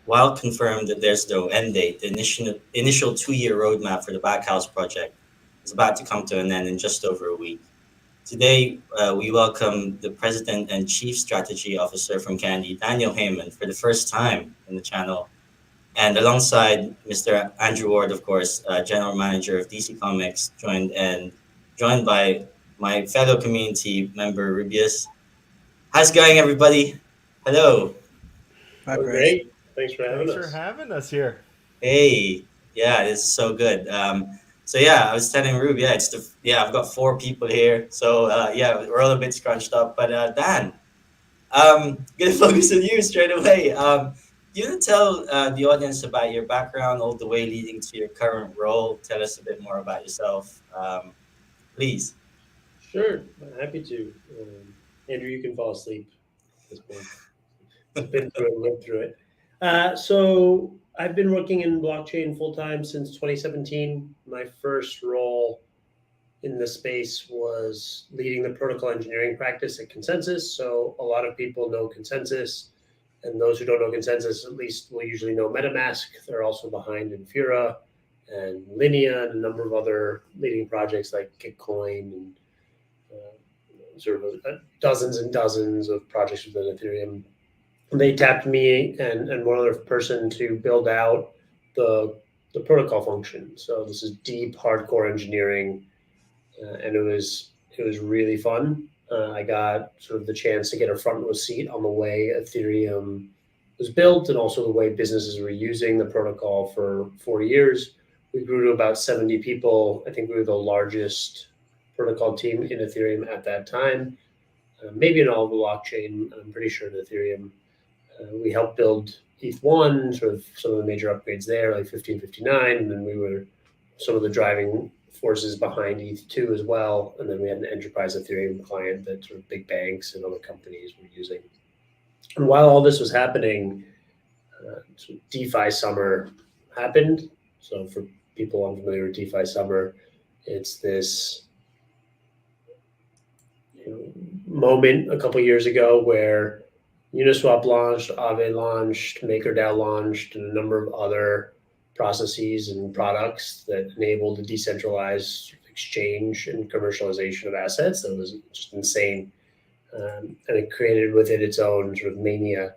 while confirmed that there's no end date, the initial 2 year roadmap for the Backhouse project is about to come to an end in just over a week. Today, we welcome the President and Chief Strategy Officer from Candy, Daniel Heyman, for the first time in the channel, and alongside Mr. Andrew Ward, of course, General Manager of DC Comics, joined by my fellow community member Rubius. How's it going, everybody? Hello. Hi, Oh, Prince. great. Thanks for having Thanks for us. having us here. Hey. Yeah, this is so good. So yeah, I was telling Rube, yeah, I've got four people here, so yeah, we're all a bit scrunched up. But Dan, gonna focus on you straight away. You want to tell the audience about your background all the way leading to your current role? Tell us a bit more about yourself, please. Sure, happy to. Andrew, you can fall asleep at this point. I've been through it, lived through it. So I've been working in blockchain full time since 2017. My first role in the space was leading the protocol engineering practice at Consensus. So a lot of people know Consensus, and those who don't know Consensus at least will usually know MetaMask. They're also behind Infura and Linea and a number of other leading projects like Gitcoin and sort of dozens and dozens of projects within Ethereum. They tapped me and one other person to build out the protocol function. So this is deep, hardcore engineering, and it was really fun. I got sort of the chance to get a front row seat on the way Ethereum was built and also the way businesses were using the protocol for 4 years. We grew to about 70 people. I think we were the largest protocol team in Ethereum at that time, maybe in all of the blockchain. I'm pretty sure in Ethereum. We helped build ETH1, sort of some of the major upgrades there, like 1559, and then we were some of the driving forces behind ETH2 as well. And then we had an enterprise Ethereum client that sort of big banks and other companies were using. And while all this was happening, sort of DeFi summer happened. So for people unfamiliar with DeFi summer, it's this moment a couple years ago where Uniswap launched, Aave launched, MakerDAO launched, and a number of other processes and products that enabled the decentralized exchange and commercialization of assets. That was just insane. And it created within its own sort of mania.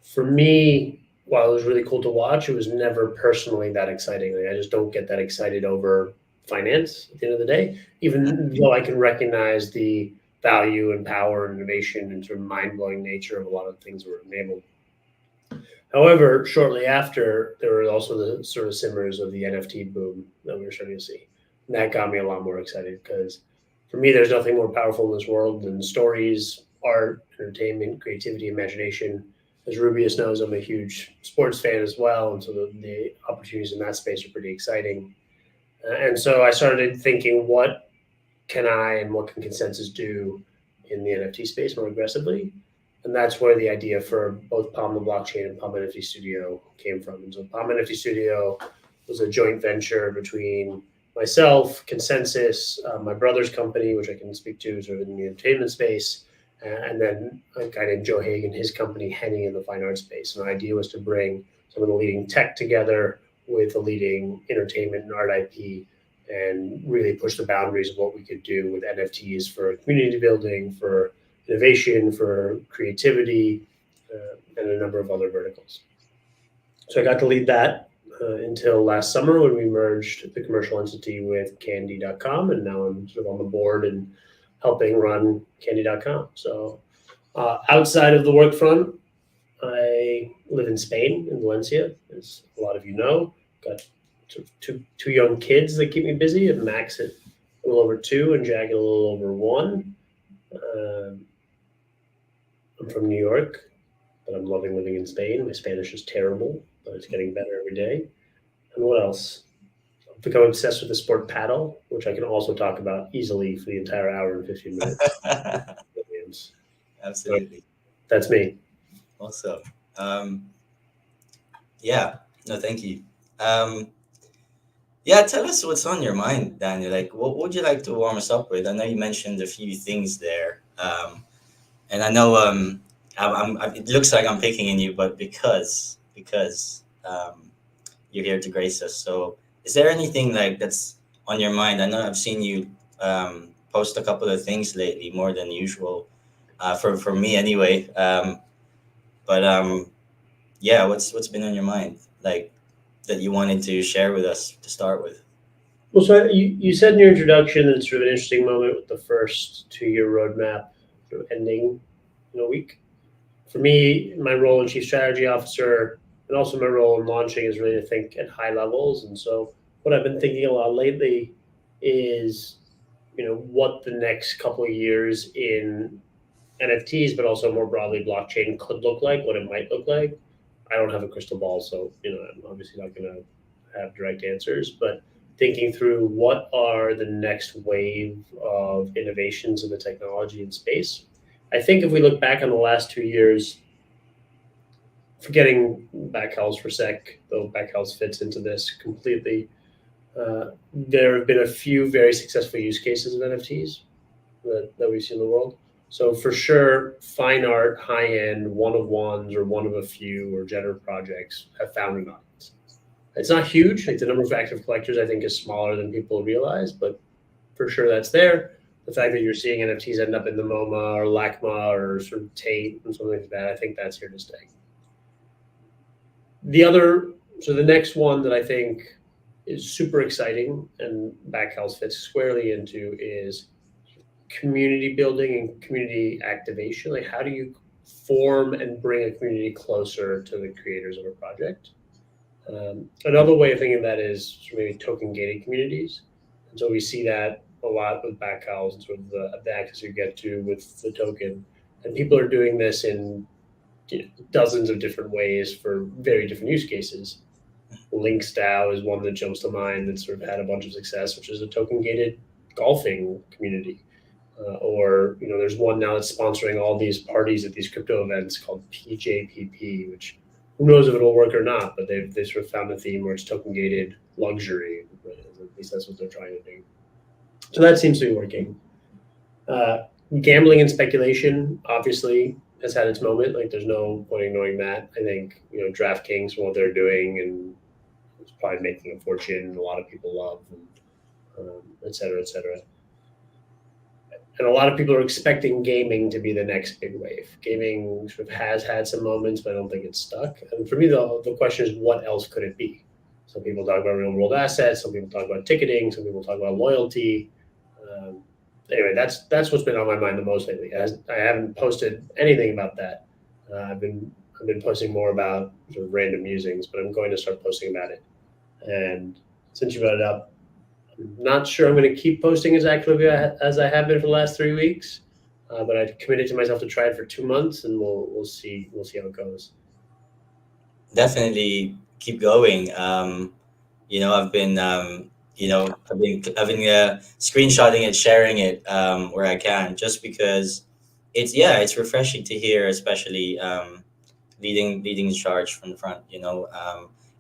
For me, while it was really cool to watch, it was never personally that exciting. Like, I just don't get that excited over finance at the end of the day, even though I can recognize the value and power and innovation and sort of mind-blowing nature of a lot of things that were enabled. However, shortly after, there were also the sort of simmers of the NFT boom that we were starting to see. And that got me a lot more excited because for me, there's nothing more powerful in this world than stories, art, entertainment, creativity, imagination. As Rubius knows, I'm a huge sports fan as well, and so the opportunities in that space are pretty exciting. And so I started thinking, what can I and what can Consensus do in the NFT space more aggressively? And that's where the idea for both Palm the Blockchain and Palm NFT Studio came from. And so Palm NFT Studio was a joint venture between myself, Consensus, my brother's company, which I can speak to sort of in the entertainment space, and then a guy named Joe Hagan, his company, Henny, in the fine art space. And the idea was to bring some of the leading tech together with the leading entertainment and art IP and really push the boundaries of what we could do with NFTs for community building, for innovation, for creativity, and a number of other verticals. So I got to lead that until last summer when we merged the commercial entity with Candy.com, and now I'm sort of on the board and helping run Candy.com. So outside of the work front, I live in Spain, in Valencia, as a lot of you know. Got sort of two young kids that keep me busy, and Max at a little over 2 and Jag at a little over 1. I'm from New York, but I'm loving living in Spain. My Spanish is terrible, but it's getting better every day. And what else? I've become obsessed with the sport paddle, which I can also talk about easily for the entire hour and 15 minutes. Absolutely. So that's me. Also, yeah, no, thank you. Yeah, tell us what's on your mind, Daniel. Like, what would you like to warm us up with? I know you mentioned a few things there, and I know it looks like I'm picking on you, but because because you're here to grace us. So, is there anything like that's on your mind? I know I've seen you post a couple of things lately, more than usual, for me anyway. But yeah, what's been on your mind, like that you wanted to share with us to start with? Well, so you said in your introduction that it's sort of an interesting moment with the first 2 year roadmap sort of ending in a week. For me, my role in chief strategy officer and also my role in launching is really to think at high levels. And so what I've been thinking a lot lately is, what the next couple of years in NFTs, but also more broadly blockchain could look like, what it might look like. I don't have a crystal ball, so I'm obviously not going to have direct answers, but thinking through what are the next wave of innovations in the technology and space. I think if we look back on the last 2 years, forgetting backhouse for sec, though backhouse fits into this completely, there have been a few very successful use cases of NFTs that we see in the world. So for sure, fine art, high end, one of ones or one of a few or generative projects have found an audience. It's not huge. Like the number of active collectors, I think, is smaller than people realize, but for sure that's there. The fact that you're seeing NFTs end up in the MoMA or LACMA or sort of Tate and something like that, I think that's here to stay. The other, so the next one that I think is super exciting and Backhouse fits squarely into is community building and community activation. Like, how do you form and bring a community closer to the creators of a project? Another way of thinking of that is maybe token gated communities. And so we see that a lot with Backhouse and sort of the access you get to with the token. And people are doing this in dozens of different ways for very different use cases. Links DAO is one that jumps to mind that sort of had a bunch of success, which is a token gated golfing community. Or there's one now that's sponsoring all these parties at these crypto events called PJPP, which who knows if it'll work or not, but they sort of found a theme where it's token gated luxury. At least that's what they're trying to do. So that seems to be working. Gambling and speculation obviously has had its moment. Like there's no point ignoring that. I think DraftKings and what they're doing and it's probably making a fortune. A lot of people love, and, et cetera, et cetera. And a lot of people are expecting gaming to be the next big wave. Gaming sort of has had some moments, but I don't think it's stuck. And for me, the question is, what else could it be? Some people talk about real world assets. Some people talk about ticketing. Some people talk about loyalty. Anyway, that's what's been on my mind the most lately. I haven't posted anything about that. I've been posting more about sort of random musings, but I'm going to start posting about it. And since you brought it up, I'm not sure I'm going to keep posting as actively as I have been for the last 3 weeks, but I committed to myself to try it for 2 months, and we'll see how it goes. Definitely keep going. I've been screenshotting it, sharing it where I can, just because it's refreshing to hear, especially leading the charge from the front.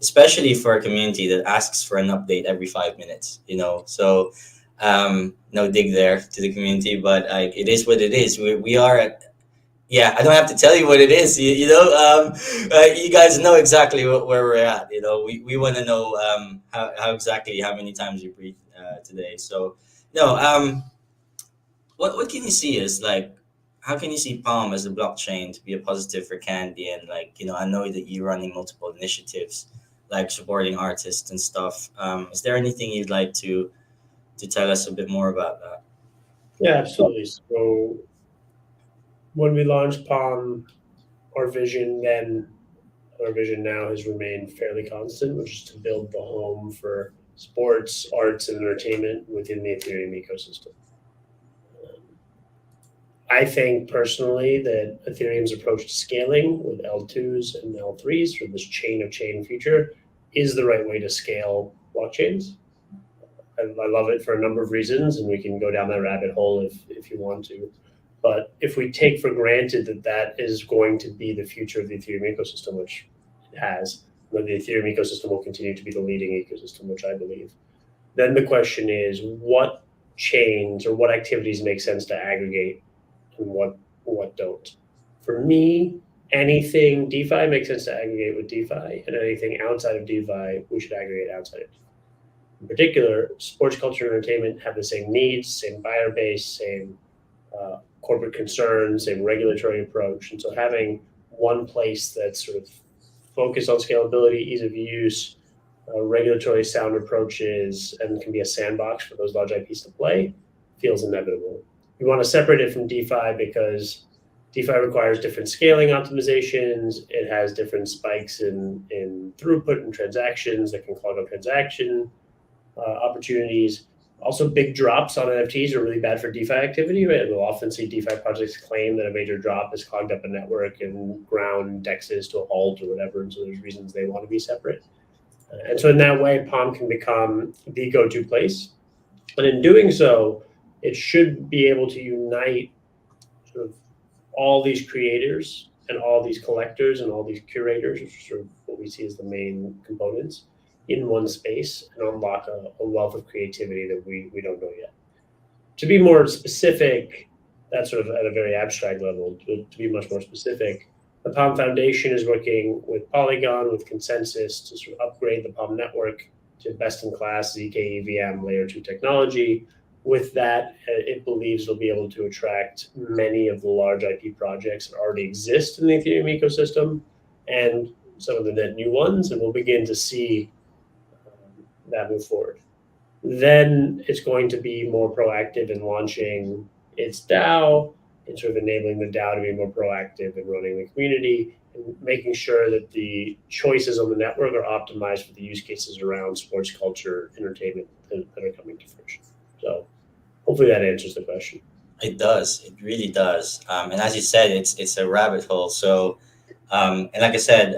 Especially for a community that asks for an update every 5 minutes. So no dig there to the community, but it is what it is. We are at. Yeah, I don't have to tell you what it is. You guys know exactly where we're at. We want to know how exactly how many times you breathe today. So, no, what can you see as like, how can you see Palm as a blockchain to be a positive for Candy? And like, I know that you're running multiple initiatives, like supporting artists and stuff. Is there anything you'd like to tell us a bit more about that? Yeah, absolutely. So when we launched Palm, our vision then, our vision now has remained fairly constant, which is to build the home for sports, arts, and entertainment within the Ethereum ecosystem. I think personally that Ethereum's approach to scaling with L2s and L3s for this chain of chain future is the right way to scale blockchains. I love it for a number of reasons, and we can go down that rabbit hole if you want to. But if we take for granted that that is going to be the future of the Ethereum ecosystem, which it has, where the Ethereum ecosystem will continue to be the leading ecosystem, which I believe, then the question is what chains or what activities make sense to aggregate and what don't. For me, Anything DeFi makes sense to aggregate with DeFi, and anything outside of DeFi, we should aggregate outside of DeFi. In particular, sports culture and entertainment have the same needs, same buyer base, same corporate concerns, same regulatory approach. And so having one place that's sort of focused on scalability, ease of use, regulatory sound approaches, and can be a sandbox for those large IPs to play feels inevitable. We want to separate it from DeFi because DeFi requires different scaling optimizations. It has different spikes in throughput and transactions that can clog up transaction opportunities. Also, big drops on NFTs are really bad for DeFi activity. Right? We'll often see DeFi projects claim that a major drop has clogged up a network and ground dexes to a halt or whatever. And so there's reasons they want to be separate. And so in that way, Palm can become the go-to place. But in doing so, it should be able to unite sort of all these creators and all these collectors and all these curators, which are sort of what we see as the main components, in one space and unlock a wealth of creativity that we don't know yet. To be more specific, that's sort of at a very abstract level. To be much more specific, the Palm Foundation is working with Polygon, with Consensus to sort of upgrade the Palm network to best in class ZK EVM layer 2 technology. With that, it believes it'll be able to attract many of the large IP projects that already exist in the Ethereum ecosystem and some of the net new ones, and we'll begin to see that move forward. Then it's going to be more proactive in launching its DAO and sort of enabling the DAO to be more proactive in running the community and making sure that the choices on the network are optimized for the use cases around sports culture, entertainment that are coming to fruition. So hopefully that answers the question. It does. It really does. And as you said, it's a rabbit hole. So, and like I said,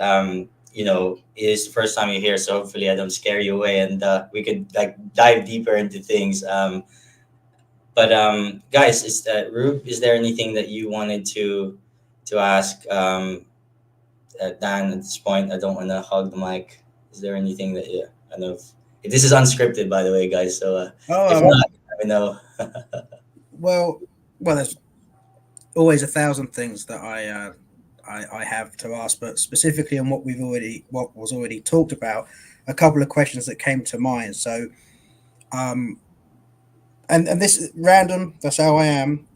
it is the first time you're here, so hopefully I don't scare you away, and we could like dive deeper into things. But guys, Rube, is there anything that you wanted to ask Dan at this point? I don't want to hog the mic. Is there anything that you kind of? This is unscripted, by the way, guys. So if Oh, not, let me know. well, there's always a thousand things that I have to ask, but specifically on what was already talked about, a couple of questions that came to mind. So, um, and this is random. That's how I am.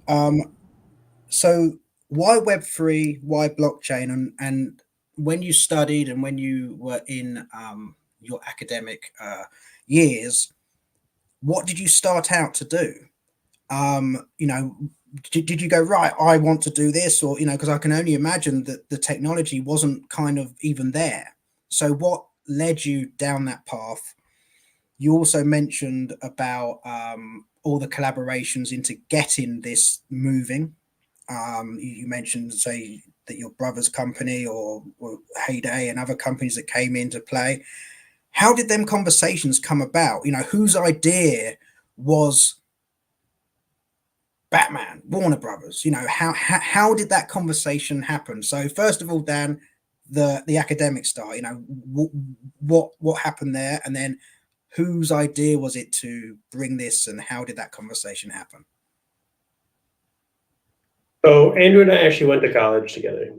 So why Web3? Why blockchain? And when you studied and when you were in your academic years, what did you start out to do? You know, did you go, right, I want to do this, or because I can only imagine that the technology wasn't kind of even there. So what led you down that path? You also mentioned about all the collaborations into getting this moving. You mentioned, say, that your brother's company or Heyday and other companies that came into play. How did them conversations come about? Whose idea was Batman, Warner Brothers? How did that conversation happen? So first of all, Dan, the academic start. What happened there, and then whose idea was it to bring this, and how did that conversation happen? So Andrew and I actually went to college together,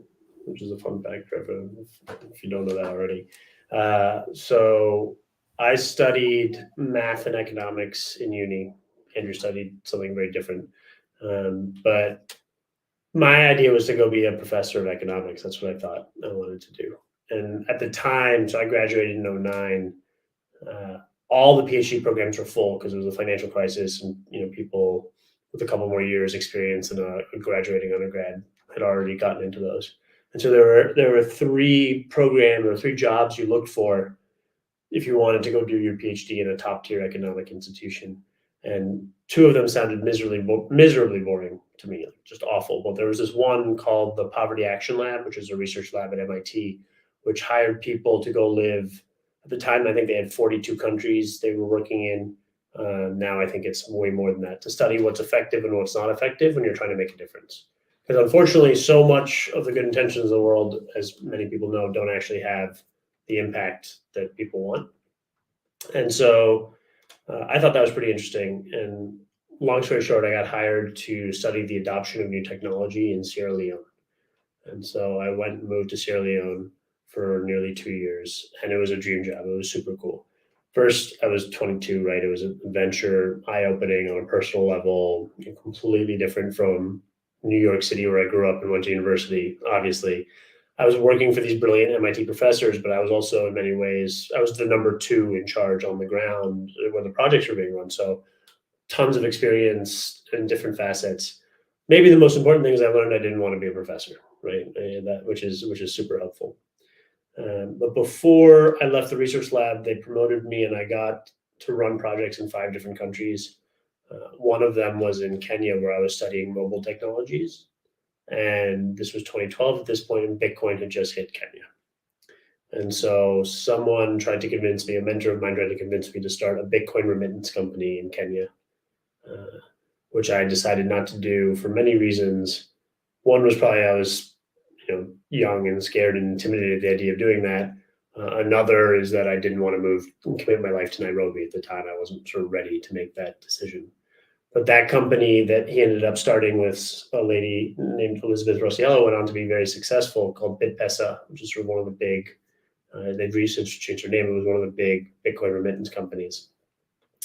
which is a fun fact for everyone if you don't know that already. So I studied math and economics in uni. Andrew studied something very different. But my idea was to go be a professor of economics. That's what I thought I wanted to do. And at the time, so I graduated in 09, all the PhD programs were full because it was a financial crisis, and people with a couple more years experience in a graduating undergrad had already gotten into those. And so there were three jobs you looked for if you wanted to go do your PhD in a top tier economic institution. And two of them sounded miserably boring to me, just awful. But there was this one called the Poverty Action Lab, which is a research lab at MIT, which hired people to go live. At the time, I think they had 42 countries they were working in. Now I think it's way more than that, to study what's effective and what's not effective when you're trying to make a difference. Because unfortunately, so much of the good intentions of the world, as many people know, don't actually have the impact that people want. And so I thought that was pretty interesting. And long story short, I got hired to study the adoption of new technology in Sierra Leone. And so I went and moved to Sierra Leone for nearly 2 years, and it was a dream job. It was super cool. First, I was 22, right? It was an adventure, eye opening on a personal level, completely different from New York City, where I grew up and went to university. Obviously, I was working for these brilliant MIT professors, but I was also, in many ways, I was the number two in charge on the ground when the projects were being run. So, tons of experience in different facets. Maybe the most important thing is I learned I didn't want to be a professor, right? That which is super helpful. But before I left the research lab, they promoted me, and I got to run projects in 5 different countries. One of them was in Kenya, where I was studying mobile technologies, and this was 2012 at this point, and Bitcoin had just hit Kenya. And so someone tried to convince me, a mentor of mine tried to convince me to start a Bitcoin remittance company in Kenya, uh, which I decided not to do for many reasons. One was probably I was, young and scared and intimidated at the idea of doing that. Another is that I didn't want to move and commit my life to Nairobi at the time. I wasn't sort of ready to make that decision. But that company that he ended up starting with a lady named Elizabeth Rosiello went on to be very successful, called BitPesa, which is sort of one of the big, they've recently changed their name. It was one of the big Bitcoin remittance companies.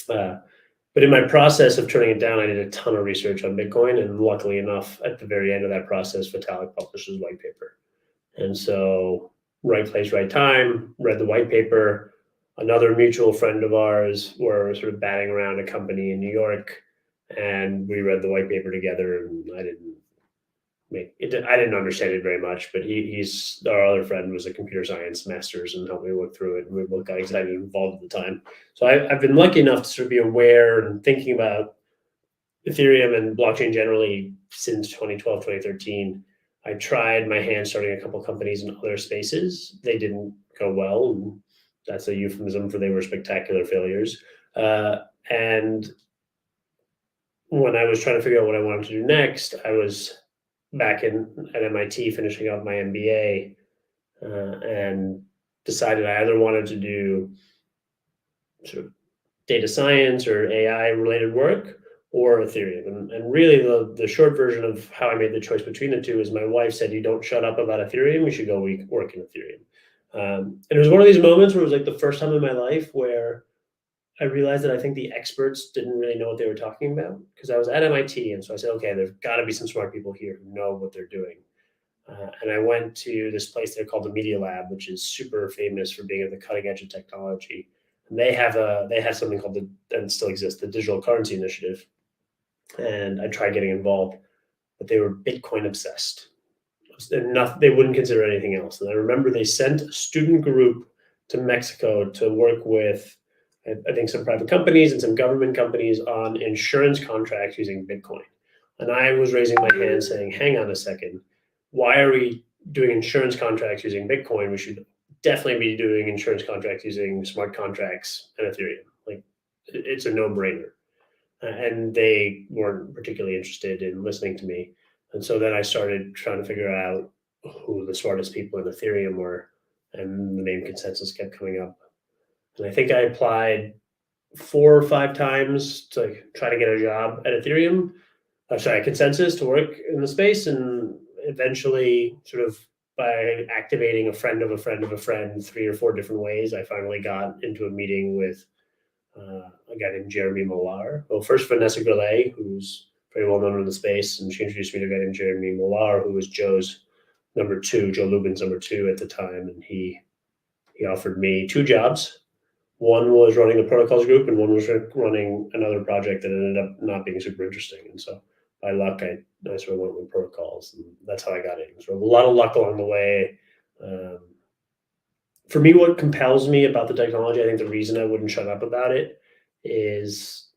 But in my process of turning it down, I did a ton of research on Bitcoin. And luckily enough, at the very end of that process, Vitalik published his white paper. And so, right place, right time, read the white paper. Another mutual friend of ours were sort of batting around a company in New York, and we read the white paper together. And I didn't understand it very much, but he's our other friend was a computer science master's and helped me work through it. And we both got excited and involved at the time. So I've been lucky enough to sort of be aware and thinking about Ethereum and blockchain generally since 2012, 2013. I tried my hand starting a couple companies in other spaces. They didn't go well. And that's a euphemism for they were spectacular failures. And when I was trying to figure out what I wanted to do next, I was back at MIT finishing up my MBA, and decided I either wanted to do sort of data science or AI related work or Ethereum. And really the short version of how I made the choice between the two is my wife said, you don't shut up about Ethereum, you should go work in Ethereum. And it was one of these moments where it was like the first time in my life where I realized that I think the experts didn't really know what they were talking about, because I was at MIT. And so I said, okay, there's got to be some smart people here who know what they're doing. And I went to this place there called the Media Lab, which is super famous for being at the cutting edge of technology. And they have something called and still exists, the Digital Currency Initiative. And I tried getting involved, but they were Bitcoin obsessed. They wouldn't consider anything else. And I remember they sent a student group to Mexico to work with, I think, some private companies and some government companies on insurance contracts using Bitcoin. And I was raising my hand saying, hang on a second, why are we doing insurance contracts using Bitcoin? We should definitely be doing insurance contracts using smart contracts and Ethereum. Like, it's a no-brainer. And they weren't particularly interested in listening to me. And so then I started trying to figure out who the smartest people in Ethereum were, and the name Consensus kept coming up. And I think I applied 4 or 5 times to try to get a job at Ethereum. Consensus, to work in the space, and eventually, sort of by activating a friend of a friend of a friend 3 or 4 different ways, I finally got into a meeting with a guy named Jeremy Millar. Well, first Vanessa Grillet, who's very well known in the space, and she introduced me to a guy named Jeremy Millar, who was Joe's number two, Joe Lubin's number two at the time, and he offered me 2 jobs. One was running the protocols group, and one was running another project that ended up not being super interesting. And so, by luck, I sort of went with protocols, and that's how I got in. So a lot of luck along the way. For me, what compels me about the technology, I think the reason I wouldn't shut up about it is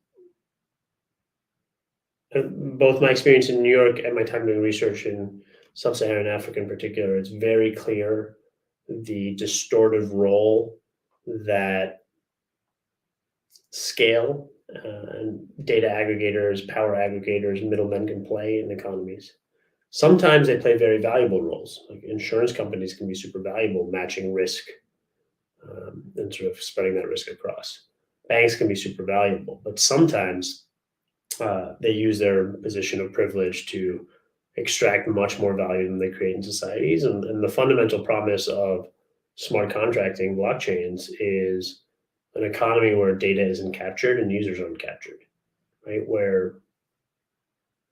both my experience in New York and my time doing research in sub-Saharan Africa in particular. It's very clear the distortive role that scale and data aggregators, power aggregators, middlemen can play in economies. Sometimes they play very valuable roles. Like insurance companies can be super valuable, matching risk and sort of spreading that risk across. Banks can be super valuable, but sometimes they use their position of privilege to extract much more value than they create in societies. And the fundamental promise of smart contracting blockchains is an economy where data isn't captured and users aren't captured, right? Where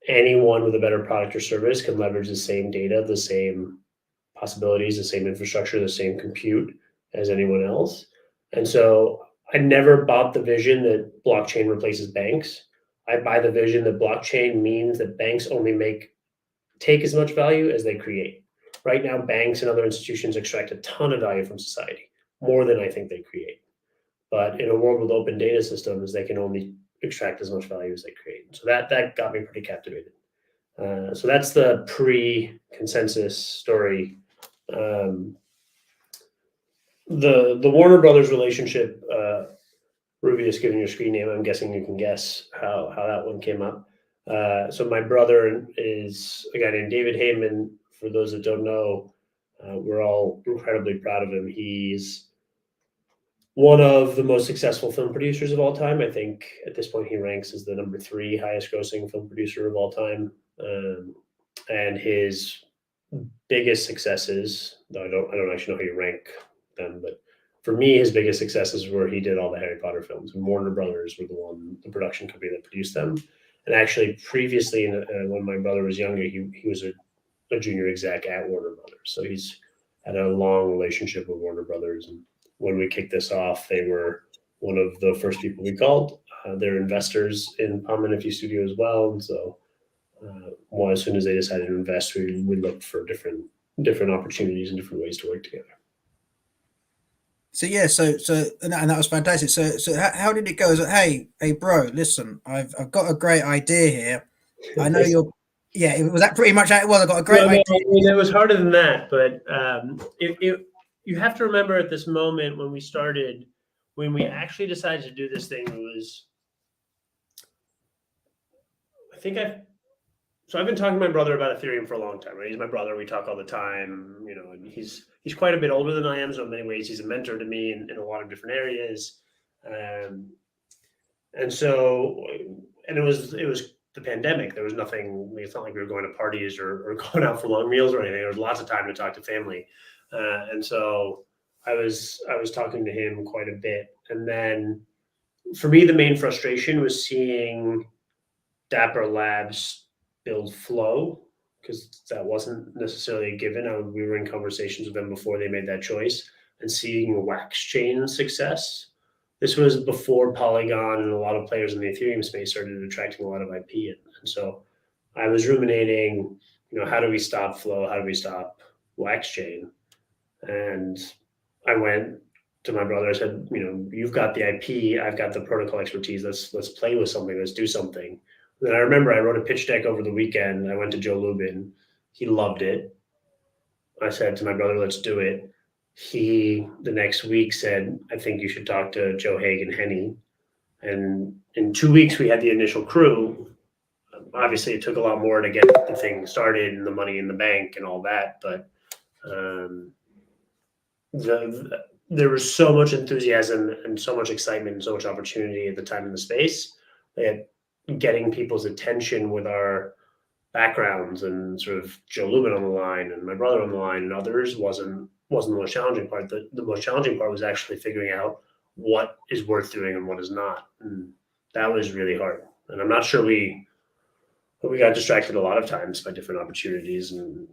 anyone with a better product or service can leverage the same data, the same possibilities, the same infrastructure, the same compute as anyone else. And so I never bought the vision that blockchain replaces banks. I buy the vision that blockchain means that banks only take as much value as they create. Right now, banks and other institutions extract a ton of value from society, more than I think they create. But in a world with open data systems, they can only extract as much value as they create. So that got me pretty captivated. So that's the pre-consensus story. Um, the Warner Brothers relationship, Rubius giving your screen name, I'm guessing you can guess how that one came up. So my brother is a guy named David Heyman. For those that don't know, we're all incredibly proud of him. He's one of the most successful film producers of all time. I think at this point he ranks as the number 3 highest grossing film producer of all time. And his biggest successes, though I don't actually know how you rank them, but for me, his biggest successes were he did all the Harry Potter films, and Warner Brothers were the production company that produced them. And actually, previously, when my brother was younger, he was a junior exec at Warner Brothers, so he's had a long relationship with Warner Brothers. And when we kicked this off, they were one of the first people we called. They're investors in Palm Menifee Studio as well, and so well, as soon as they decided to invest, we looked for different opportunities and different ways to work together. So yeah, so and that was fantastic. So how did it go? Is it, hey bro, listen, I've got a great idea here. I know you're. Yeah, was that pretty much how it was? I got a great idea. I mean, it was harder than that, but you have to remember at this moment when we started, when we actually decided to do this thing, it was. So I've been talking to my brother about Ethereum for a long time, right? He's my brother. We talk all the time, and he's quite a bit older than I am. So in many ways, he's a mentor to me in a lot of different areas. And it was the pandemic. There was nothing, it's not like we were going to parties or going out for long meals or anything. There was lots of time to talk to family. And so I was talking to him quite a bit. And then for me, the main frustration was seeing Dapper Labs build Flow, because that wasn't necessarily a given. We were in conversations with them before they made that choice, and seeing Wax Chain success. This was before Polygon and a lot of players in the Ethereum space started attracting a lot of IP. And so I was ruminating, how do we stop Flow? How do we stop Wax Chain? And I went to my brother, I said, you've got the IP, I've got the protocol expertise. Let's play with something. Let's do something. Then I remember I wrote a pitch deck over the weekend. I went to Joe Lubin. He loved it. I said to my brother, let's do it. He, the next week, said, I think you should talk to Joe Haig and Henny. And in 2 weeks, we had the initial crew. Obviously, it took a lot more to get the thing started and the money in the bank and all that. But there was so much enthusiasm and so much excitement and so much opportunity at the time in the space that getting people's attention with our backgrounds and sort of Joe Lubin on the line and my brother on the line and others wasn't the most challenging part. The most challenging part was actually figuring out what is worth doing and what is not. And that was really hard. And I'm not sure we got distracted a lot of times by different opportunities, and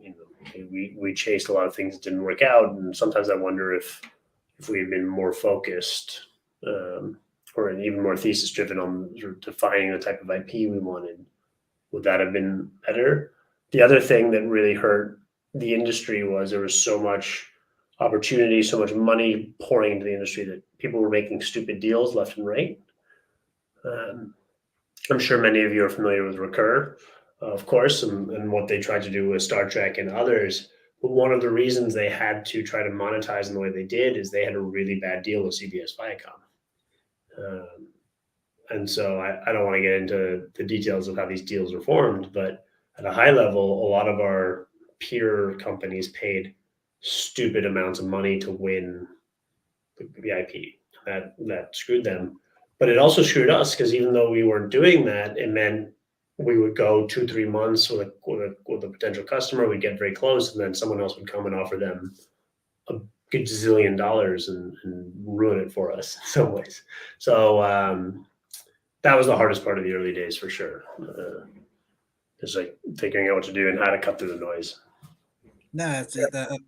we chased a lot of things that didn't work out. And sometimes I wonder if we had been more focused, or even more thesis driven on sort of defining the type of IP we wanted, would that have been better? The other thing that really hurt the industry was there was so much opportunity, so much money pouring into the industry that people were making stupid deals left and right. I'm sure many of you are familiar with Recur, of course, and what they tried to do with Star Trek and others. But one of the reasons they had to try to monetize in the way they did is they had a really bad deal with CBS Viacom. And so I don't want to get into the details of how these deals were formed, but at a high level, a lot of our peer companies paid stupid amounts of money to win the IP. That screwed them. But it also screwed us, because even though we weren't doing that, it meant we would go 2 3 months with a potential customer, we'd get very close, and then someone else would come and offer them a gazillion dollars and ruin it for us in some ways. So that was the hardest part of the early days for sure. Just like figuring out what to do and how to cut through the noise. No,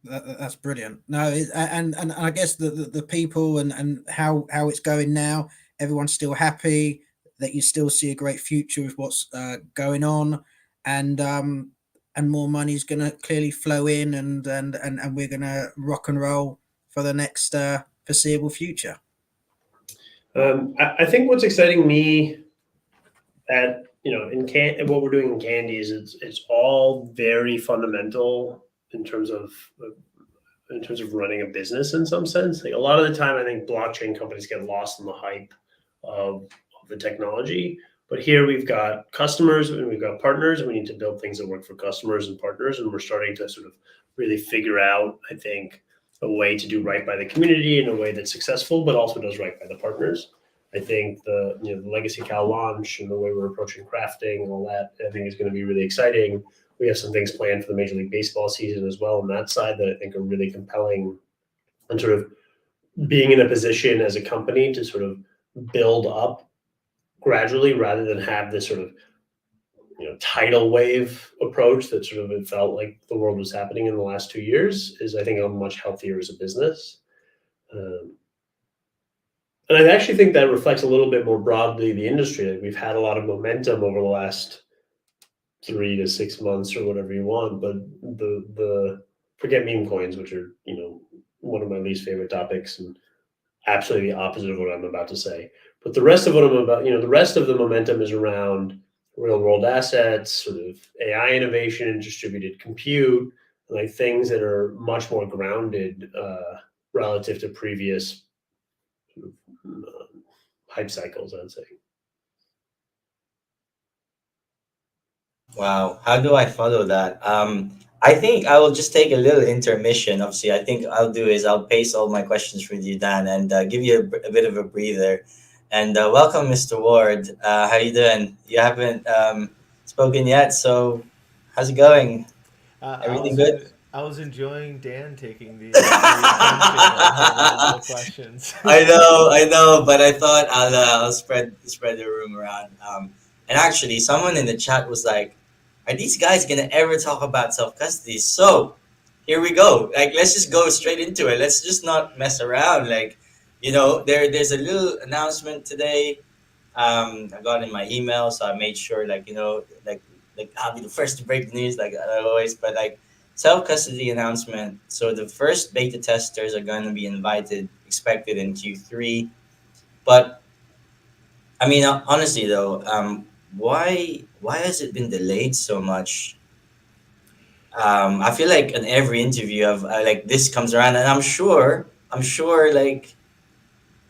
that's brilliant. No, and I guess the people and how it's going now, everyone's still happy that you still see a great future with what's going on, and more money is going to clearly flow in, and we're going to rock and roll for the next foreseeable future. I think what's exciting me at what we're doing in candy is it's all very fundamental in terms of running a business in some sense. Like a lot of the time, I think blockchain companies get lost in the hype of the technology. But here we've got customers and we've got partners, and we need to build things that work for customers and partners. And we're starting to sort of really figure out, I think, a way to do right by the community in a way that's successful, but also does right by the partners. I think the Legacy Cow launch and the way we're approaching crafting and all that, I think is going to be really exciting. We have some things planned for the Major League Baseball season as well on that side that I think are really compelling, and sort of being in a position as a company to sort of build up gradually rather than have this sort of tidal wave approach that sort of it felt like the world was happening in the last 2 years is, I think, I'm much healthier as a business. Um, and I actually think that reflects a little bit more broadly the industry. Like we've had a lot of momentum over the last 3 to 6 months or whatever you want, but the forget meme coins, which are one of my least favorite topics and absolutely the opposite of what I'm about to say. But the rest of what I'm about, the rest of the momentum is around real world assets, sort of AI innovation and distributed compute, like things that are much more grounded relative to previous sort of, hype cycles, I'd say. Wow, how do I follow that? I think I will just take a little intermission. Obviously, I think I'll do is I'll pace all my questions with you, Dan, and give you a bit of a breather. And welcome, Mr. Ward. How you doing? You haven't spoken yet, so how's it going? Everything good? I was enjoying Dan taking the attention and holding all the questions. I know, but I thought I'll spread the room around. And actually, someone in the chat was like, "Are these guys gonna ever talk about self custody?" So here we go. Like, let's just go straight into it. Let's just not mess around. Like, there's a little announcement today. I got in my email, so I made sure, like I'll be the first to break the news, like I always. But like self custody announcement. So the first beta testers are going to be invited, expected in Q3. But I mean, honestly though, why has it been delayed so much? I feel like in every interview, like this comes around, and I'm sure, like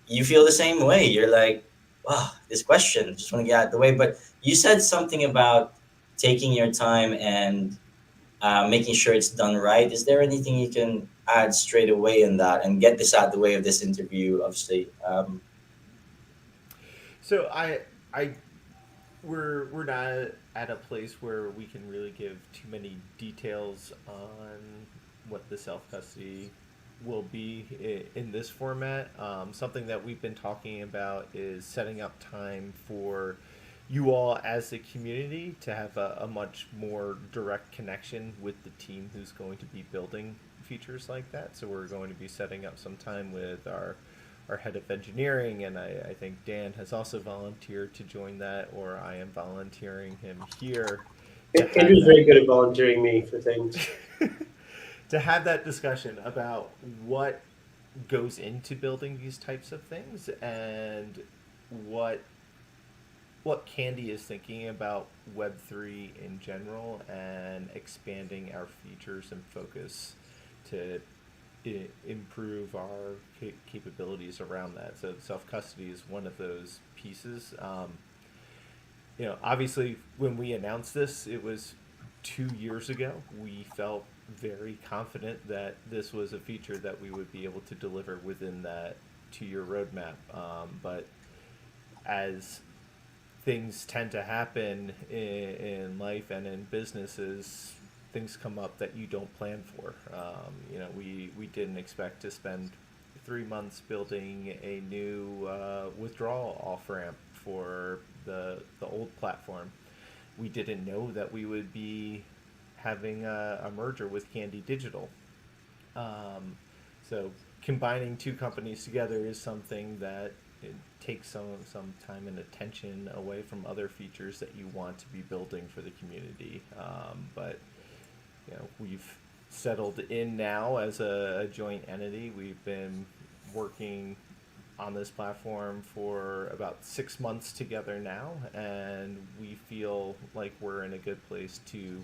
you feel the same way. You're like, wow, this question, just want to get out of the way. But you said something about taking your time and making sure it's done right. Is there anything you can add straight away in that and get this out of the way of this interview? Obviously, So I we're not at a place where we can really give too many details on what the self custody will be in this format. Something that we've been talking about is setting up time for you all as a community to have a much more direct connection with the team who's going to be building features like that. So we're going to be setting up some time with our head of engineering, and I think Dan has also volunteered to join that, or I am volunteering him here. Andrew's very good at volunteering me for things. To have that discussion about what goes into building these types of things and what Candy is thinking about Web3 in general and expanding our features and focus to improve our capabilities around that. So self custody is one of those pieces. Obviously, when we announced this, it was 2 years ago. We felt very confident that this was a feature that we would be able to deliver within that 2 year roadmap. But as things tend to happen in life and in businesses. Things come up that you don't plan for. We didn't expect to spend 3 months building a new withdrawal off ramp for the old platform. We didn't know that we would be having a merger with Candy Digital. Um, so combining two companies together is something that it takes some time and attention away from other features that you want to be building for the community. But we've settled in now as a joint entity. We've been working on this platform for about 6 months together now, and we feel like we're in a good place to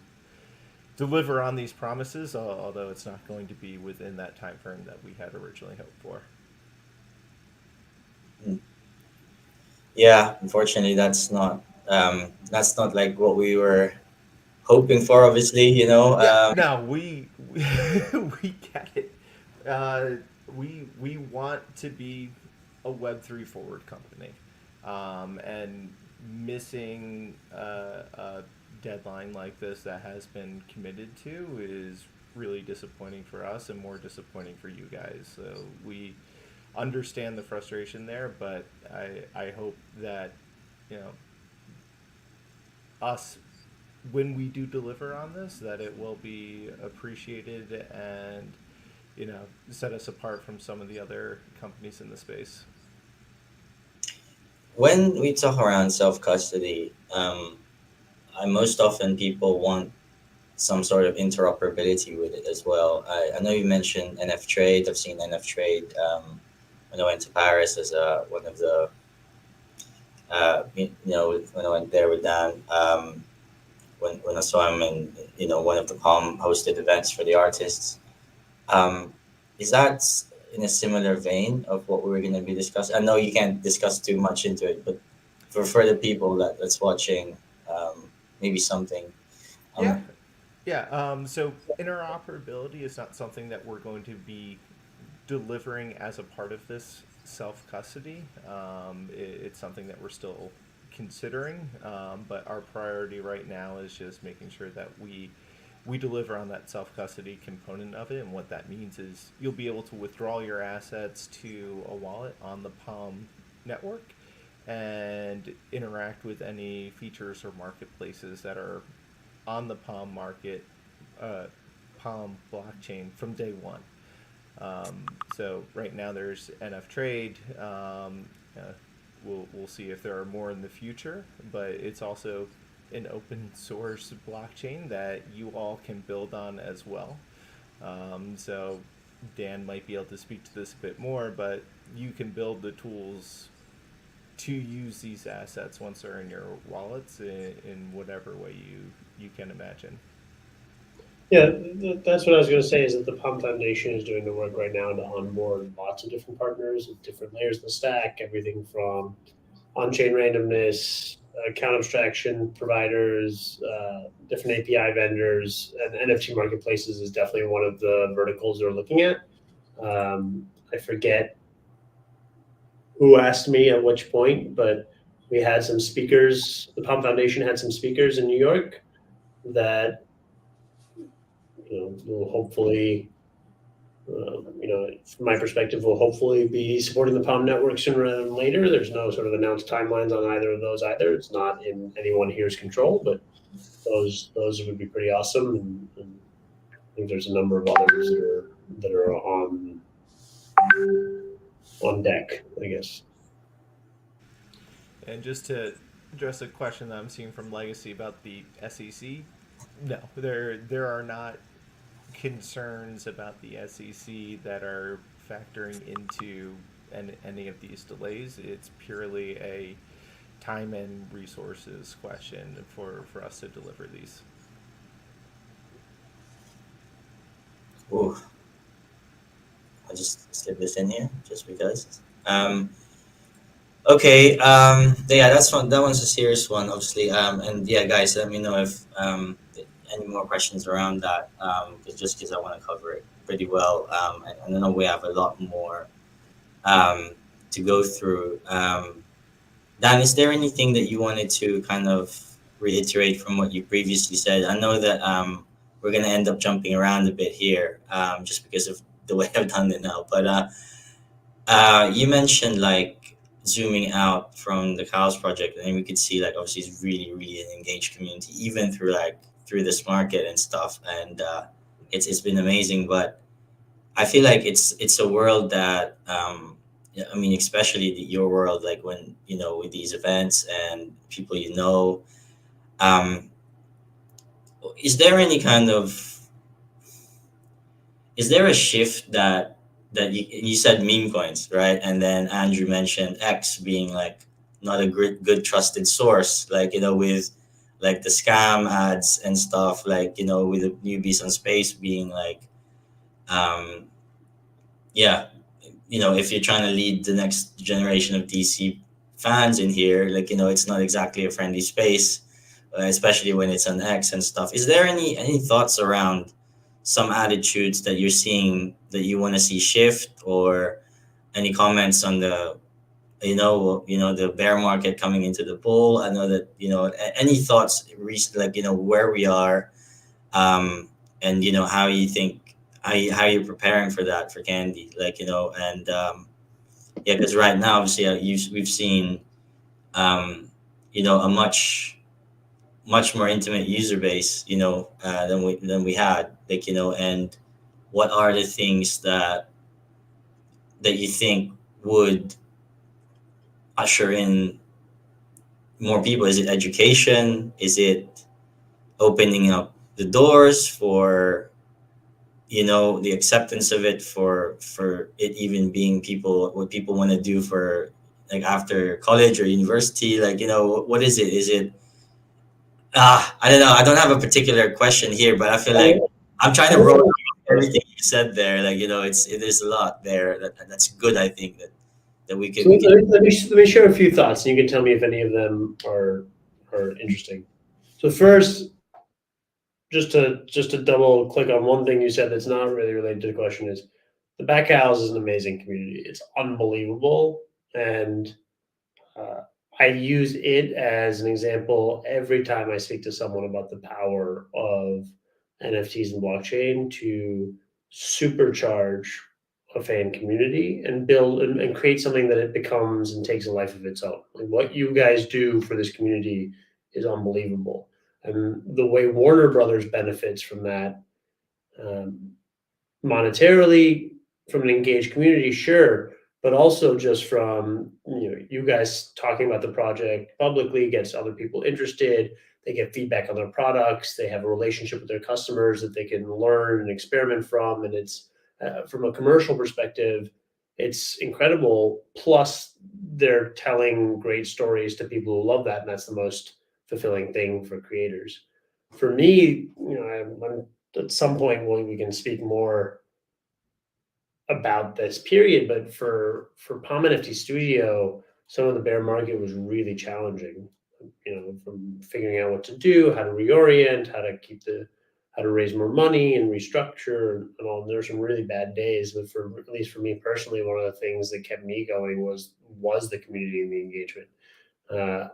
deliver on these promises, although it's not going to be within that time frame that we had originally hoped for. Mm. Yeah, unfortunately, that's not like what we were hoping for. Obviously, Yeah, no, we get it. Uh, we want to be a Web3 forward company, and missing a deadline like this that has been committed to is really disappointing for us and more disappointing for you guys. So we understand the frustration there, but I hope that you know us when we do deliver on this, that it will be appreciated and set us apart from some of the other companies in the space. when we talk around self custody, I most often people want some sort of interoperability with it as well. I know you mentioned NF Trade. I've seen NF Trade when I went to Paris as one of the when I went there with Dan. When I saw him in one of the Palm hosted events for the artists. Um, is that in a similar vein of what we were going to be discussing? I know you can't discuss too much into it, but for the people that's watching, maybe something. Yeah, Um, yeah. So interoperability is not something that we're going to be delivering as a part of this self custody. It's something that we're still considering, but our priority right now is just making sure that we deliver on that self custody component of it. And what that means is you'll be able to withdraw your assets to a wallet on the Palm network and interact with any features or marketplaces that are on the Palm market, uh, Palm blockchain from day one. So right now there's NF Trade. We'll see if there are more in the future, but it's also an open source blockchain that you all can build on as well. So Dan might be able to speak to this a bit more, but you can build the tools to use these assets once they're in your wallets in whatever way you can imagine. Yeah, that's what I was going to say. Is that the Palm Foundation is doing the work right now to onboard lots of different partners at different layers of the stack, everything from on-chain randomness, account abstraction providers, different API vendors, and NFT marketplaces is definitely one of the verticals they're looking at. I forget who asked me at which point, but we had some speakers. The Palm Foundation had some speakers in New York that will hopefully, from my perspective, will hopefully be supporting the Palm network sooner rather than later. There's no sort of announced timelines on either of those either. It's not in anyone here's control, but those would be pretty awesome. And I think there's a number of others that are on deck, I guess. And just to address a question that I'm seeing from Legacy about the SEC, no, there are not concerns about the SEC that are factoring into any of these delays. It's purely a time and resources question for us to deliver these. ooh, I'll just slip this in here just because. Okay. Yeah, that one's a serious one, obviously. And yeah, guys, let me know if any more questions around that. Just because I want to cover it pretty well. And I know we have a lot more to go through. Dan, is there anything that you wanted to kind of reiterate from what you previously said? I know that we're going to end up jumping around a bit here, just because of the way I've done it now. But you mentioned like zooming out from the cows project, and we could see like obviously it's really, really an engaged community, even through like through this market and stuff. And it's been amazing. But I feel like it's a world that yeah, I mean, especially your world, like when you know with these events and people you know, um, is there any kind of is there a shift that you said meme coins, right? And then Andrew mentioned X being like not a good trusted source, like you know with like the scam ads and stuff, like you know with the newbies on space being like um, yeah, you know, if you're trying to lead the next generation of DC fans in here, like you know, it's not exactly a friendly space, especially when it's on X and stuff. Is there any thoughts around some attitudes that you're seeing that you want to see shift, or any comments on the the bear market coming into the bull? I know that any thoughts like where we are, um, and how you think how you're preparing for that for Candy, like and yeah, because right now obviously we've seen a much more intimate user base, than we had, like and what are the things that you think would usher in more people? Is it education? Is it opening up the doors for the acceptance of it, for it even being what people want to do for like after college or university? Like what is it? Is it I don't know. I don't have a particular question here, but I feel like I'm trying to roll everything you said there. Like there's a lot there that's good. I think that we could So we could. let me share a few thoughts, and you can tell me if any of them are interesting. So first, just to double click on one thing you said that's not really related to the question is the back house is an amazing community. It's unbelievable, and uh, I use it as an example every time I speak to someone about the power of NFTs and blockchain to supercharge a fan community and build and create something that it becomes and takes a life of its own. Like what you guys do for this community is unbelievable. And the way Warner Brothers benefits from that, um, monetarily, from an engaged community, sure, but also just from you guys talking about the project publicly gets other people interested. They get feedback on their products. They have a relationship with their customers that they can learn and experiment from, and it's from a commercial perspective, it's incredible. Plus, they're telling great stories to people who love that, and that's the most fulfilling thing for creators. For me, I'm at some point we can speak more about this period, but for Palm NFT Studio, some of the bear market was really challenging. From figuring out what to do, how to reorient, how to raise more money and restructure and all. There's some really bad days, but for at least for me personally, one of the things that kept me going was the community and the engagement. Uh,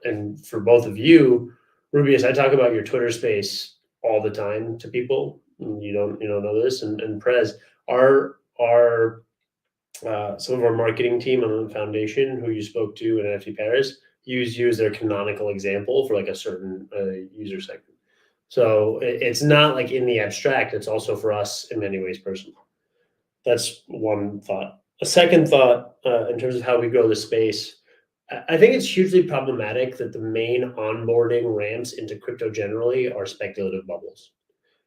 and for both of you, Rubius, I talk about your Twitter space all the time to people. You don't know this, and Prez, our some of our marketing team on the foundation who you spoke to in NFT Paris use you as their canonical example for like a certain user segment. So it's not like in the abstract; it's also for us in many ways personal. That's one thought. A second thought, in terms of how we grow the space, I think it's hugely problematic that the main onboarding ramps into crypto generally are speculative bubbles,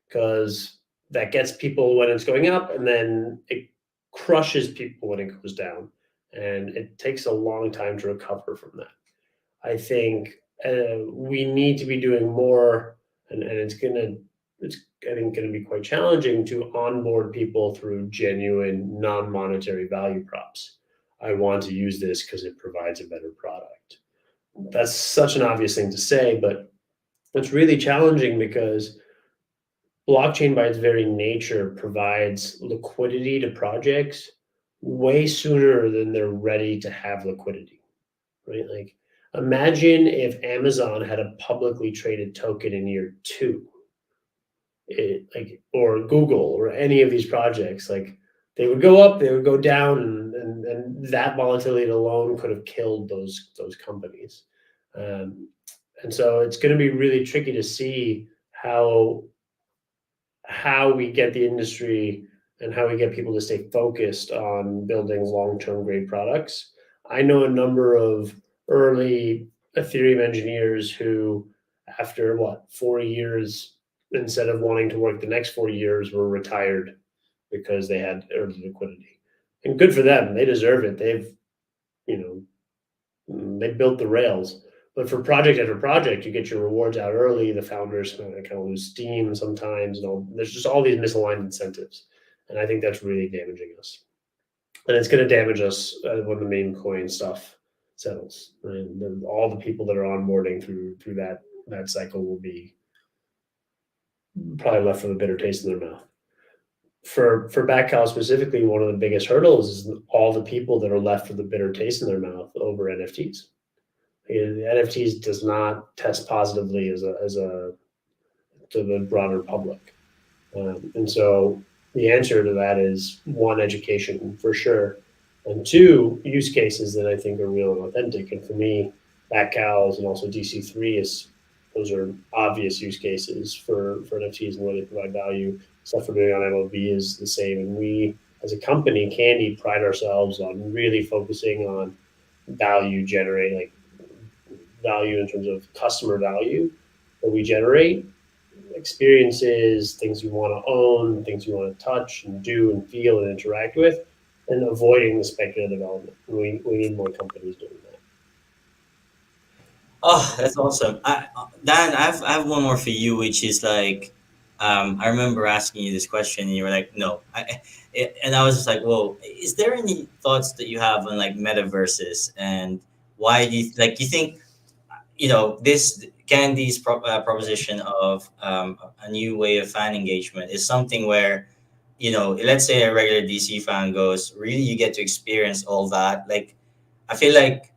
because that gets people when it's going up, and then it crushes people when it goes down, and it takes a long time to recover from that. I think we need to be doing more, and it's I think going to be quite challenging to onboard people through genuine non-monetary value props. I want to use this because it provides a better product. That's such an obvious thing to say, but it's really challenging because blockchain by its very nature provides liquidity to projects way sooner than they're ready to have liquidity, right? Like, imagine if Amazon had a publicly traded token in year two, or Google or any of these projects, like they would go up, they would go down, and that volatility alone could have killed those companies. Um, and so it's going to be really tricky to see how we get the industry and how we get people to stay focused on building long-term great products. I know a number of early Ethereum engineers who, after 4 years, instead of wanting to work the next 4 years, were retired because they had early liquidity. And good for them. They deserve it. You they built the rails. But for project after project, you get your rewards out early. The founders kind of lose steam sometimes, and there's just all these misaligned incentives, and I think that's really damaging us. And it's going to damage us when the meme coin stuff settles. And then all the people that are onboarding through that cycle will be probably left with a bitter taste in their mouth. For Backcal specifically, one of the biggest hurdles is all the people that are left with a bitter taste in their mouth over NFTs. The NFTs does not test positively as a to the broader public, and so the answer to that is one, education for sure, and two, use cases that I think are real and authentic. And for me, Backcows and also DC3 those are obvious use cases for NFTs and where they provide value. Stuff we're doing on MLB is the same, and we as a company, Candy, pride ourselves on really focusing on value generating, like value in terms of customer value that we generate, experiences, things you want to own, things you want to touch and do and feel and interact with, and avoiding the speculative element. We need more companies doing that. Oh, that's awesome. Dan, I have one more for you, which is like, I remember asking you this question, and you were like, "No," and I was just like, "Well, is there any thoughts that you have on like metaverses, and why do you like? You think this Candy's proposition of a new way of fan engagement is something where, let's say a regular DC fan goes, really, you get to experience all that. Like, I feel like,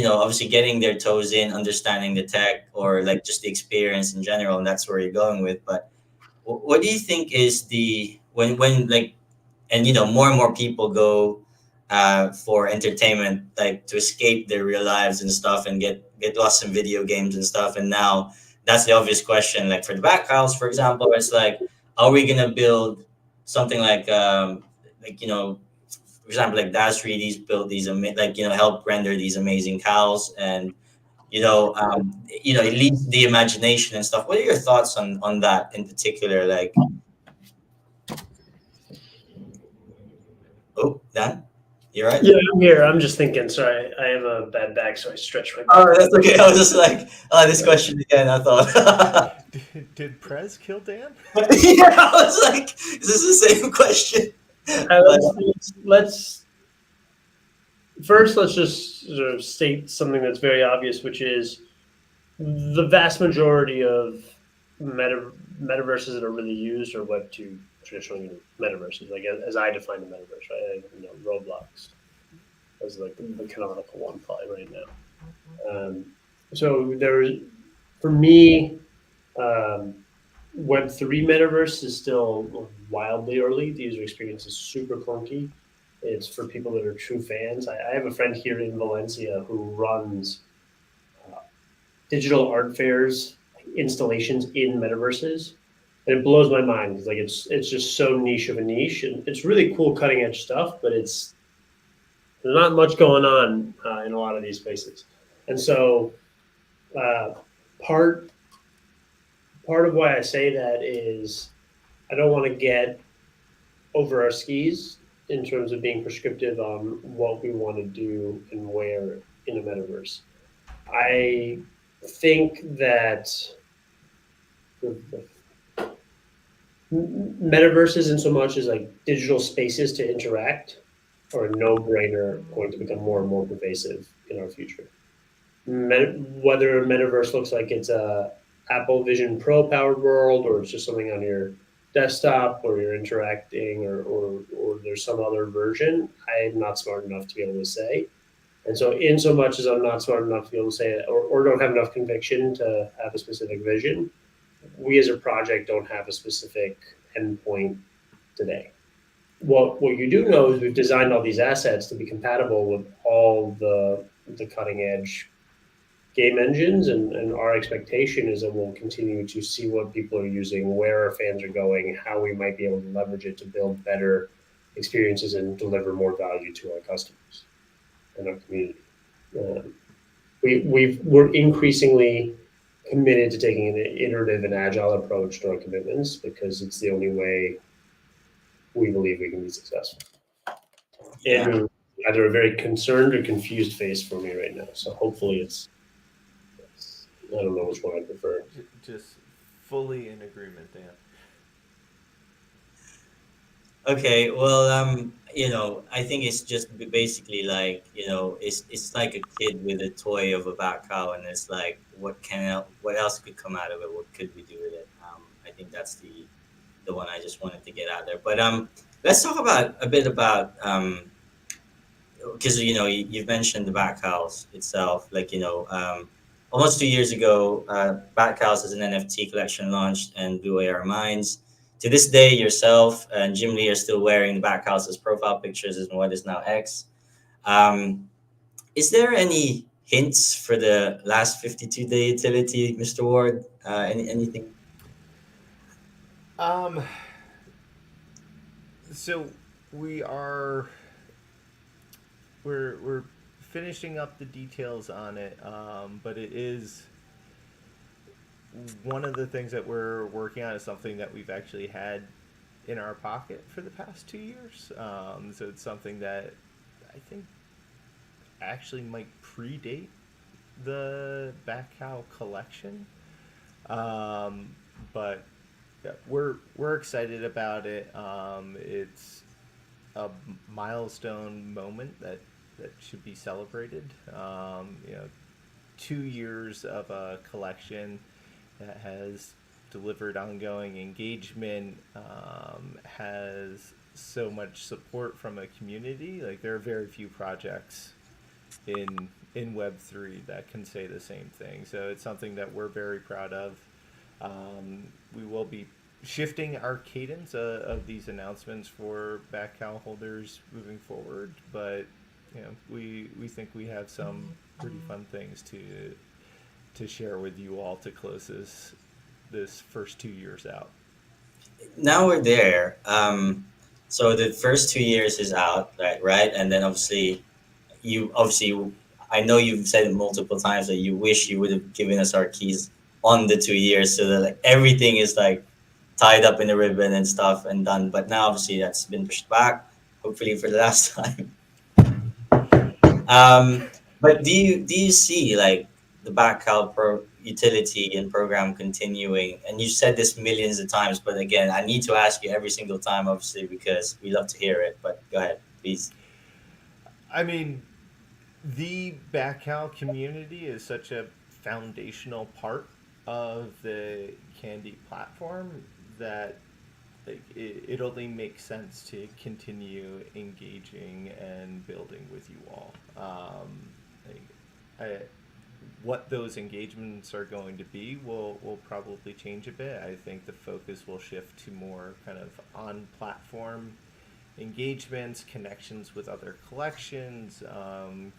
obviously getting their toes in, understanding the tech or like just the experience in general, and that's where you're going with. But what do you think is when like, and more and more people go for entertainment, like to escape their real lives and stuff, and get lost in video games and stuff. And now that's the obvious question. Like for the back house, for example, it's like, are we gonna build something like for example, like Das 3D's built these help render these amazing cows, and it leads to the imagination and stuff. What are your thoughts on that in particular? Like, oh, Dan, you right? Yeah, I'm here. I'm just thinking. Sorry, I have a bad back, so I stretch my back. Oh, that's okay. I was just like, oh, this question again. I thought. Did Prez kill Dan? Yeah, I was like, is this the same question? Let's first let's just sort of state something that's very obvious, which is the vast majority of metaverses that are really used are Web2 traditional metaverses, like as I define the metaverse, right? Roblox is like the canonical one probably right now. So for me, Web3 metaverse is still wildly early. The user experience is super clunky. It's for people that are true fans. I have a friend here in Valencia who runs digital art fairs, installations in metaverses, and it blows my mind because it's just so niche of a niche, and it's really cool, cutting edge stuff. But there's not much going on in a lot of these spaces, and so part of why I say that is I don't want to get over our skis in terms of being prescriptive on what we want to do and where in a metaverse. I think that metaverses, in so much as like digital spaces to interact, are a no-brainer going to become more and more pervasive in our future. Whether a metaverse looks like it's a Apple Vision Pro powered world, or it's just something on your desktop where you're interacting, or there's some other version, I'm not smart enough to be able to say. And so, in so much as I'm not smart enough to be able to say it, or don't have enough conviction to have a specific vision, we as a project don't have a specific endpoint today. What you do know is we've designed all these assets to be compatible with all the cutting edge game engines, and our expectation is that we'll continue to see what people are using, where our fans are going, how we might be able to leverage it to build better experiences and deliver more value to our customers and our community. Um, we're increasingly committed to taking an iterative and agile approach to our commitments because it's the only way we believe we can be successful. Yeah. Andrew, either a very concerned or confused face for me right now. So hopefully it's I don't know which one I prefer. Just fully in agreement, Dan. Okay, well, I think it's just basically like, it's like a kid with a toy of a bat cow, and it's like, what else could come out of it? What could we do with it? I think that's the one I just wanted to get out there. But let's talk about a bit about because you've mentioned the back house itself, like almost 2 years ago, back house as an NFT collection launched and blew away our minds. To this day, yourself and Jim Lee are still wearing the back house's profile pictures in what is now X. um, is there any hints for the last 52-day utility, Mr. Ward? Anything? Um, so we are we're finishing up the details on it, but it is one of the things that we're working on is something that we've actually had in our pocket for the past 2 years. So it's something that I think actually might predate the Back Cow collection. Um, but yeah, we're excited about it. It's a milestone moment that should be celebrated. 2 years of a collection that has delivered ongoing engagement, has so much support from a community. Like there are very few projects in Web3 that can say the same thing. So it's something that we're very proud of. We will be shifting our cadence of these announcements for back cow holders moving forward, but we think we have some pretty fun things to share with you all to close this first 2 years out. Now we're there. So the first 2 years is out, right? And then obviously, I know you've said it multiple times that you wish you would have given us our keys on the 2 years so that like everything is like tied up in a ribbon and stuff and done. But now obviously that's been pushed back, hopefully for the last time. But do you see like the backhouse pro utility and program continuing? And you said this millions of times, but again, I need to ask you every single time, obviously, because we love to hear it. But go ahead, please. I mean, the back cow community is such a foundational part of the Candy platform that like it only makes sense to continue engaging and building with you all. Like, I, what those engagements are going to be will probably change a bit. I think the focus will shift to more kind of on platform engagements, connections with other collections,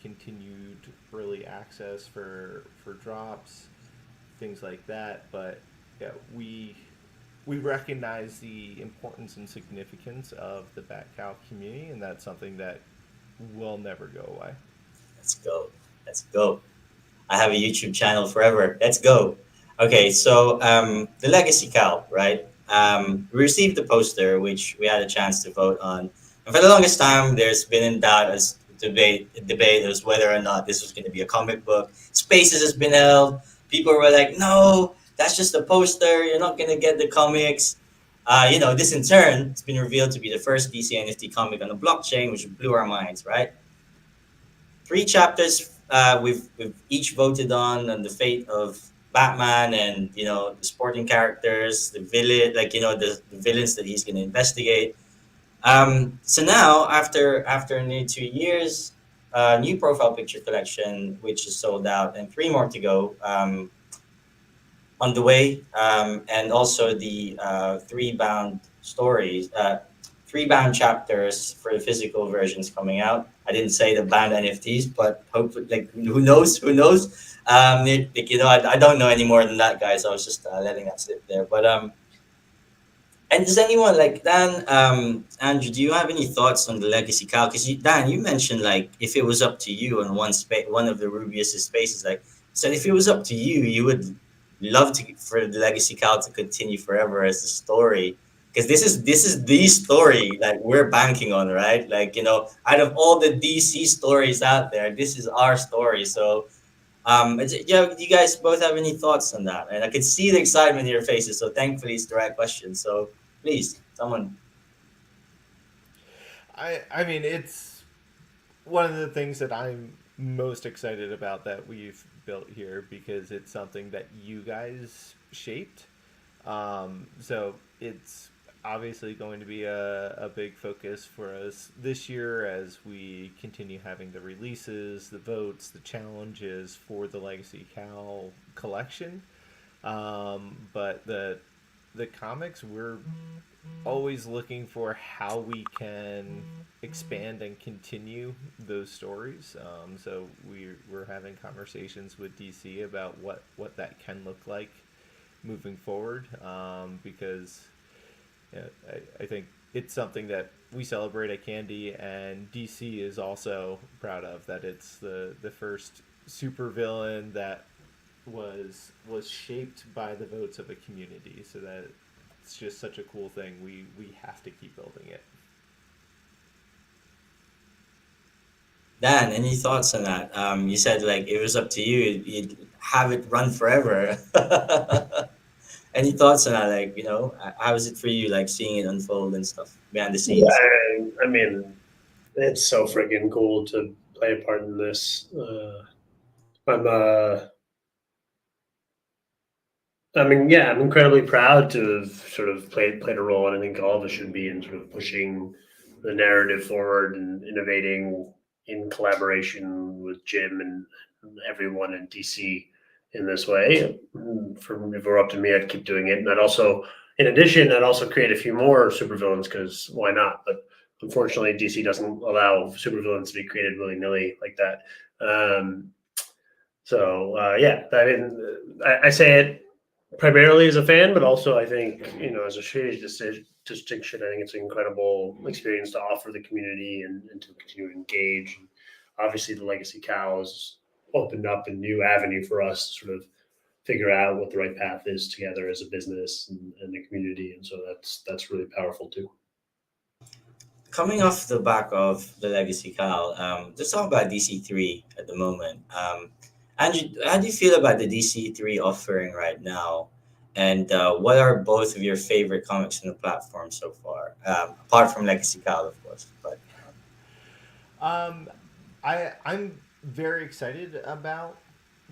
continued early access for drops, things like that. But yeah, we recognize the importance and significance of the Bat Cow community, and that's something that will never go away. Let's go. Let's go. I have a YouTube channel forever. Let's go. Okay, so the legacy cow, right? We received the poster, which we had a chance to vote on. And for the longest time, there's been in doubt as debate as whether or not this was going to be a comic book. Spaces has been held. People were like, no, that's just a poster. You're not going to get the comics. This in turn has been revealed to be the first DC NFT comic on the blockchain, which blew our minds, right? 3 chapters we've each voted on the fate of Batman and the sporting characters, the villain, like the villains that he's going to investigate. So now after nearly 2 years, a new profile picture collection, which is sold out, and three more to go. On the way, and also the three bound stories, three bound chapters for the physical versions coming out. I didn't say the bound NFTs, but hopefully, like who knows, who knows? I don't know any more than that, guys. I was just letting that sit there. But and does anyone like Dan, Andrew? Do you have any thoughts on the legacy cow? Because Dan, you mentioned like if it was up to you on one of the Rubius's spaces, like so if it was up to you, you would love to for the legacy cow to continue forever as a story. Because this is the story that we're banking on, right? Like out of all the DC stories out there, this is our story. So yeah, you guys both have any thoughts on that? And I can see the excitement in your faces. So thankfully, it's the right question. So please, someone. I mean, it's one of the things that I'm most excited about that we've built here because it's something that you guys shaped. So it's obviously going to be a big focus for us this year as we continue having the releases, the votes, the challenges for the Legacy Cal collection. But the comics, we're always looking for how we can expand and continue those stories. So we're having conversations with DC about what that can look like moving forward, because I think it's something that we celebrate at Candy, and DC is also proud of that. It's the first supervillain that was shaped by the votes of a community. So that it's just such a cool thing. We have to keep building it. Dan, any thoughts on that? You said like it was up to you, you'd have it run forever. Any thoughts on that? Like, how is it for you, like seeing it unfold and stuff behind the Yeah, scenes? I mean, it's so freaking cool to play a part in this. I'm I mean, yeah, I'm incredibly proud to have sort of played a role, and I think all of us should be in sort of pushing the narrative forward and innovating in collaboration with Jim and everyone in DC in this way. For if it were up to me, I'd keep doing it, and I'd also, in addition, I'd also create a few more supervillains because why not? But unfortunately, DC doesn't allow supervillains to be created willy nilly like that. Um, yeah, I mean, I say it primarily as a fan, but also I think as a strategic distinction, I think it's an incredible experience to offer the community and to continue to engage. And obviously, the Legacy Cow has opened up a new avenue for us to sort of figure out what the right path is together as a business and the community, and so that's really powerful too. Coming off the back of the Legacy Cal, let's talk about DC3 at the moment. Andrew, how do you feel about the DC3 offering right now? And what are both of your favorite comics on the platform so far? Apart from Legacy Cal, of course. But Um, I'm very excited about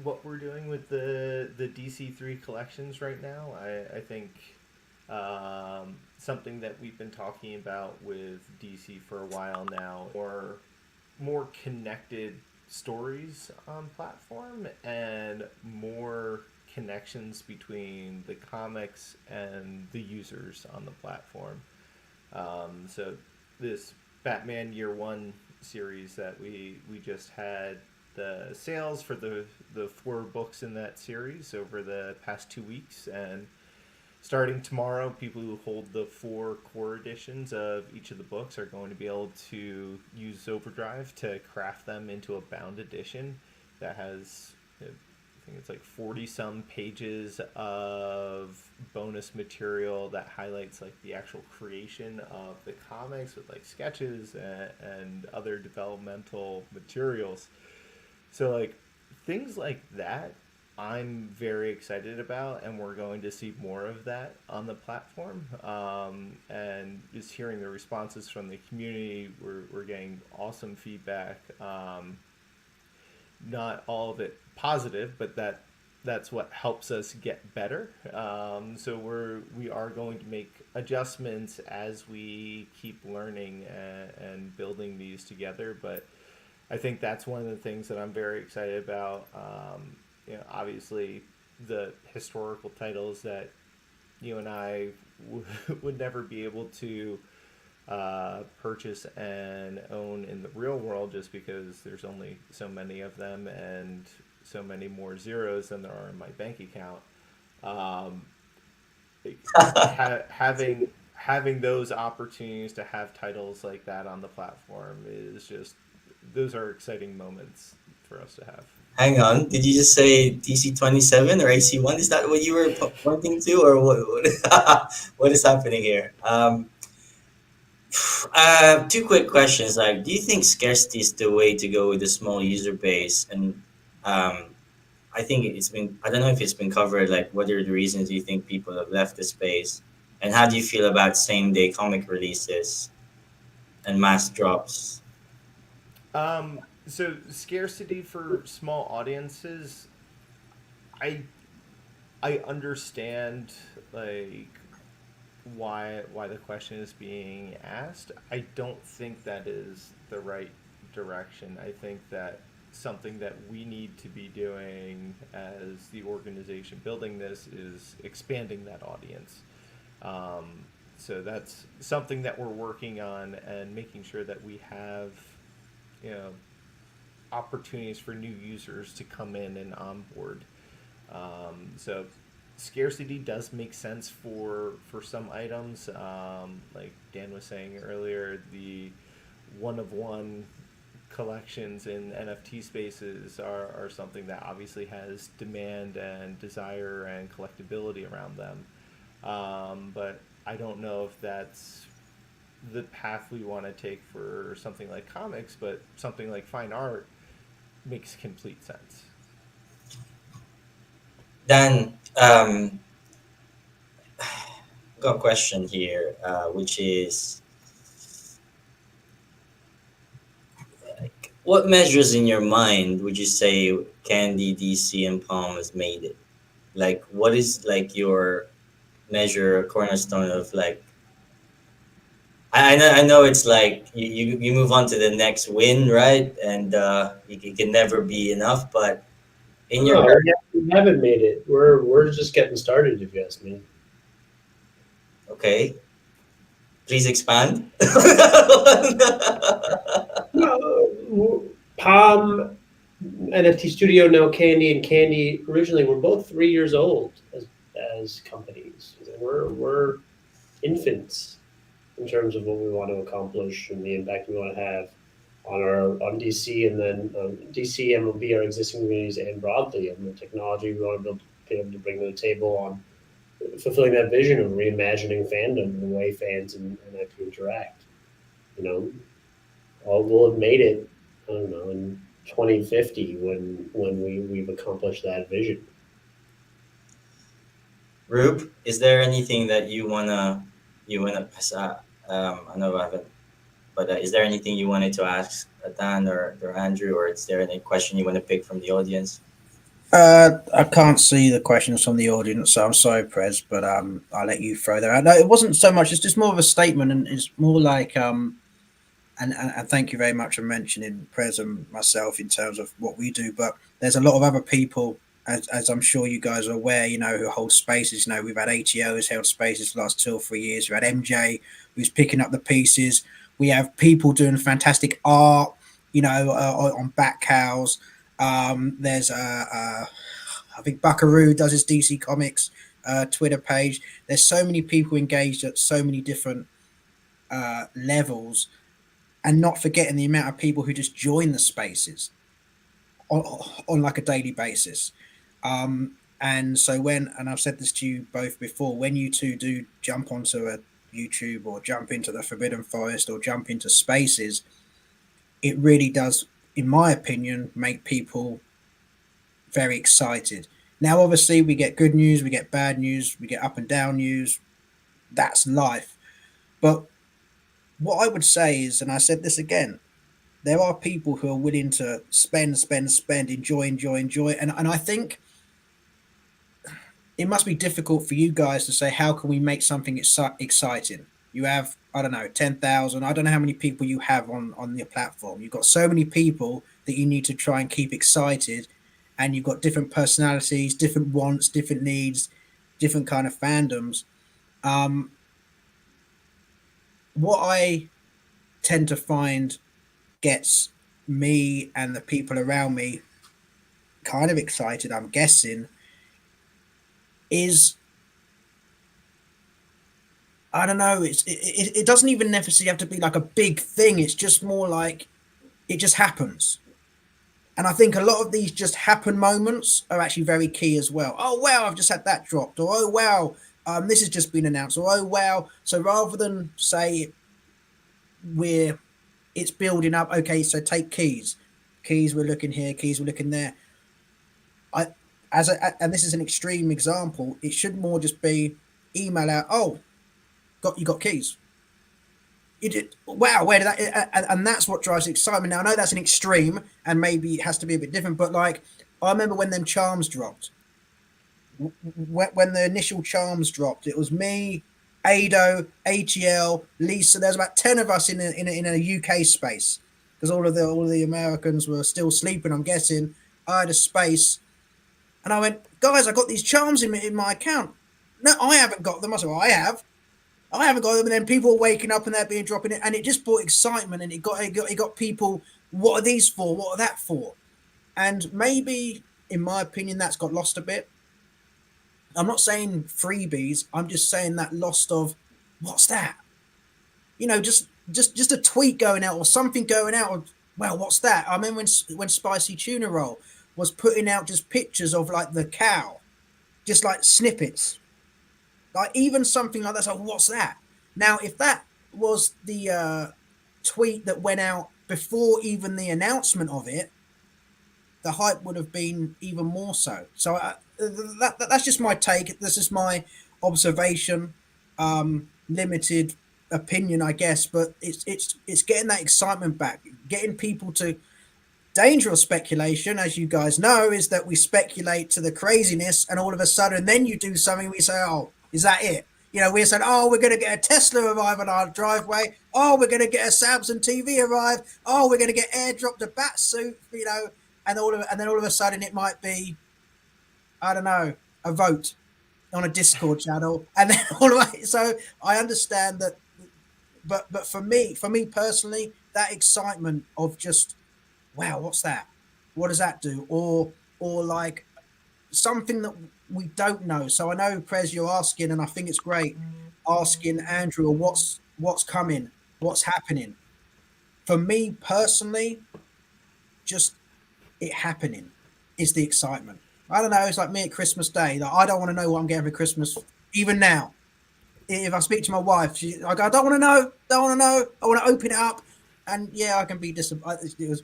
what we're doing with the DC3 collections right now. I think something that we've been talking about with DC for a while now, or more connected stories on platform and more connections between the comics and the users on the platform. So this Batman Year One series that we just had the sales for the four books in that series over the past 2 weeks, and starting tomorrow, people who hold the four core editions of each of the books are going to be able to use Overdrive to craft them into a bound edition that has, I think it's like 40 some pages of bonus material that highlights like the actual creation of the comics with like sketches and other developmental materials. So like things like that I'm very excited about, and we're going to see more of that on the platform. And just hearing the responses from the community, we're getting awesome feedback. Not all of it positive, but that's what helps us get better. So we are going to make adjustments as we keep learning and building these together. But I think that's one of the things that I'm very excited about. Obviously, the historical titles that you and I would never be able to purchase and own in the real world just because there's only so many of them and so many more zeros than there are in my bank account. Um, having those opportunities to have titles like that on the platform is just those are exciting moments for us to have. Hang on, did you just say DC-27 or AC-1? Is that what you were pointing to, or what is happening here? Two quick questions. Like, do you think scarcity is the way to go with a small user base? And um, I think it's been, I don't know if it's been covered, like, what are the reasons you think people have left the space? And how do you feel about same day comic releases and mass drops? So scarcity for small audiences, I I understand like why the question is being asked. I don't think that is the right direction. I think that something that we need to be doing as the organization building this is expanding that audience. Um, so that's something that we're working on and making sure that we have, you know, opportunities for new users to come in and onboard. So scarcity does make sense for some items. Like Dan was saying earlier, the one of one collections in NFT spaces are something that obviously has demand and desire and collectability around them. But I don't know if that's the path we want to take for something like comics, but something like fine art makes complete sense. Dan, got a question here, which is, what measures in your mind would you say Candy, DC, and Palm has made it? Like, what is like your measure, cornerstone of like? I know it's like you move on to the next win, right? And it can never be enough. But in your No, we haven't made it. We're just getting started, if you ask me. okay, please expand. No, Palm, NFT Studio, now Candy, and Candy originally were both 3 years old as companies. We're infants in terms of what we want to accomplish and the impact we want to have on DC, and then DC and will be our existing communities and broadly, and the technology we want to be able to bring to the table on fulfilling that vision of reimagining fandom and the way fans and actually interact. You know, all we'll have made it. I don't know, in 2050 when we've accomplished that vision. Rube, is there anything that you wanna pass out? I know I haven't, but is there anything you wanted to ask Dan or Andrew, or is there any question you want to pick from the audience? I can't see the questions from the audience, so I'm sorry, Prez, but I'll let you throw that out. No, it wasn't so much. It's just more of a statement, and it's more like and thank you very much for mentioning Prez and myself in terms of what we do. But there's a lot of other people, as I'm sure you guys are aware, who hold spaces. We've had ATO who's held spaces for the last 2 or 3 years. We've had MJ who's picking up the pieces. We have people doing fantastic art, on back cows. There's I think Buckaroo does his DC Comics Twitter page. There's so many people engaged at so many different levels, and not forgetting the amount of people who just join the spaces on like a daily basis. And so and I've said this to you both before, when you two do jump onto a YouTube or jump into the Forbidden Forest or jump into spaces, it really does, in my opinion, make people very excited. Now, obviously, we get good news, we get bad news, we get up and down news. That's life. But what I would say is, and I said this again, there are people who are willing to spend, enjoy, and I think it must be difficult for you guys to say, how can we make something exciting? You have, I don't know, 10,000. I don't know how many people you have on your platform. You've got so many people that you need to try and keep excited, and you've got different personalities, different wants, different needs, different kind of fandoms. Um, what I tend to find gets me and the people around me kind of excited, I'm guessing, is I don't know. It doesn't even necessarily have to be like a big thing. It's just more like it just happens. And I think a lot of these just happen moments are actually very key as well. Oh wow, I've just had that dropped, or oh wow, this has just been announced, or oh wow. So rather than say we're it's building up, okay, so take keys, keys we're looking here, keys we're looking there. I and this is an extreme example. It should more just be email out. Oh, got keys. You did wow. Where did that? And that's what drives excitement. Now I know that's an extreme, and maybe it has to be a bit different. But like I remember when them charms dropped. When the initial charms dropped, it was me, Ado, ATL, Lisa. There's about 10 of us in a UK space because all of the Americans were still sleeping. I'm guessing. I had a space, and I went, guys, I got these charms in my account. No, I haven't got them. I said, well, I have. I haven't got them. And then people were waking up and they're being dropping it, and it just brought excitement, and it got people. What are these for? What are that for? And maybe, in my opinion, that's got lost a bit. I'm not saying freebies. I'm just saying that lost of what's that? You know, just a tweet going out or something going out. Of, well, what's that? I remember when Spicy Tuna Roll was putting out just pictures of like the cow, just like snippets, like even something like that. So what's that? Now, if that was the tweet that went out before even the announcement of it, the hype would have been even more so. So that's just my take. This is my observation, limited opinion, I guess. But it's getting that excitement back, getting people to. Dangerous speculation, as you guys know, is that we speculate to the craziness, and all of a sudden, then you do something. We say, "Oh, is that it?" You know, we're saying, "Oh, we're going to get a Tesla arrive on our driveway. Oh, we're going to get a Samsung TV arrive. Oh, we're going to get airdropped a bat suit." You know, and then all of a sudden, it might be, I don't know, a vote on a Discord channel, and then all of it. So I understand that, but for me personally, that excitement of just wow, what's that? What does that do? Or like something that we don't know. So I know, Prez, you're asking, and I think it's great, asking Andrew, what's coming, what's happening. For me personally, just it happening is the excitement. I don't know. It's like me at Christmas Day. Like, I don't want to know what I'm getting for Christmas, even now. If I speak to my wife, I go, I don't want to know. Don't want to know. I want to open it up. And yeah, I can be disappointed. It was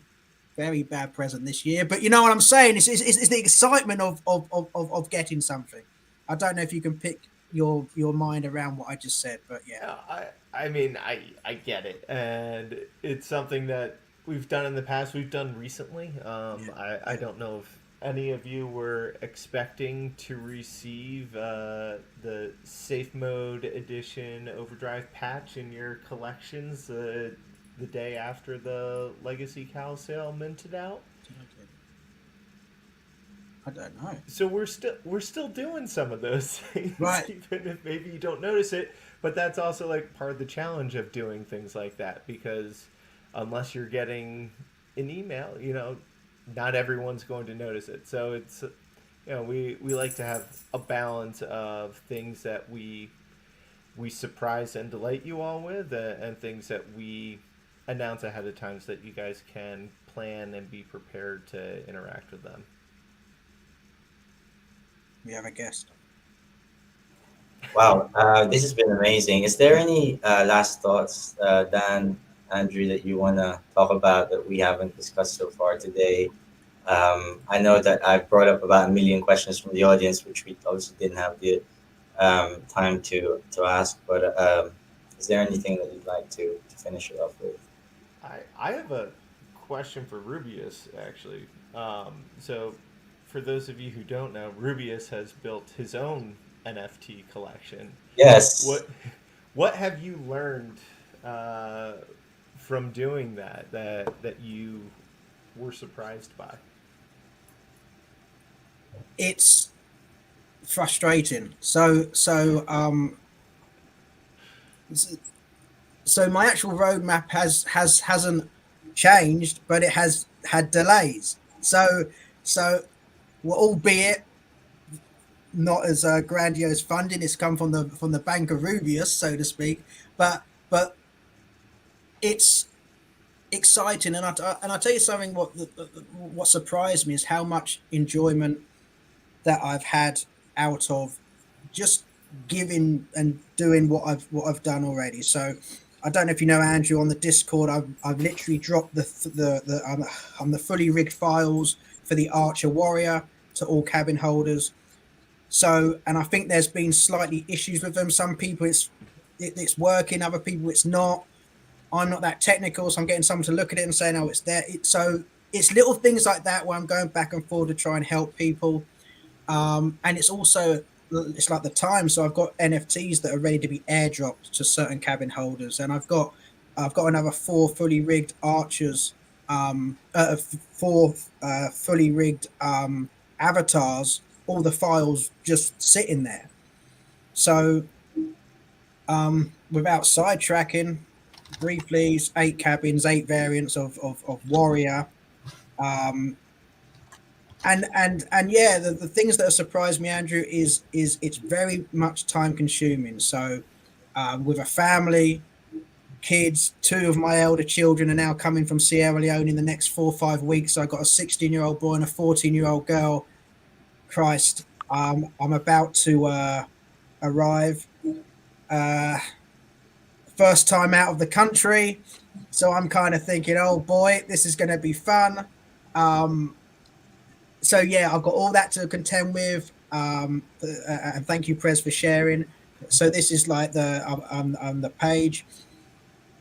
very bad present this year, but you know what I'm saying. It's the excitement of getting something. I don't know if you can pick your mind around what I just said, but yeah. I mean, I get it, and it's something that we've done in the past. We've done recently. I don't know if any of you were expecting to receive the Safe Mode Edition Overdrive patch in your collections the day after the Legacy Cal sale minted out. I don't know. So we're still doing some of those things, right? Even if maybe you don't notice it. But that's also like part of the challenge of doing things like that, because unless you're getting an email, you know, not everyone's going to notice it. So it's, you know, we like to have a balance of things that we surprise and delight you all with, and things that we announce ahead of time so that you guys can plan and be prepared to interact with them. We have a guest. Wow, this has been amazing. Is there any last thoughts, Dan, Andrew, that you want to talk about that we haven't discussed so far today? I know that I brought up about a million questions from the audience, which we obviously didn't have the time to ask. But is there anything that you'd like to finish it off with? I have a question for Rubius, actually. So, for those of you who don't know, Rubius has built his own NFT collection. Yes. What have you learned uh, from doing that you were surprised by? It's frustrating. So my actual roadmap hasn't changed, but it has had delays. So well, albeit not as grandiose funding, it's come from the Bank of Rubius, so to speak. But it's exciting, and I tell you something. What surprised me is how much enjoyment that I've had out of just giving and doing what I've done already. So I don't know if you know Andrew on the Discord. I've literally dropped the fully rigged files for the Archer Warrior to all cabin holders. So, and I think there's been slightly issues with them. Some people it's working, other people it's not. I'm not that technical, so I'm getting someone to look at it and saying, "Oh, it's there." So it's little things like that where I'm going back and forth to try and help people. And it's also it's like the time. So I've got NFTs that are ready to be airdropped to certain cabin holders, and I've got another four fully rigged archers, four fully rigged avatars. All the files just sitting there. So without sidetracking, briefly, 8 cabins, 8 variants of warrior. Um, and yeah, the things that have surprised me, Andrew, is it's very much time consuming. So with a family, kids, two of my elder children are now coming from Sierra Leone in the next 4 or 5 weeks. So I've got a 16-year-old boy and a 14-year-old girl. Christ, I'm about to arrive. First time out of the country, so I'm kind of thinking, oh boy, this is going to be fun. So yeah, I've got all that to contend with. And thank you, Prez, for sharing. So this is like the page,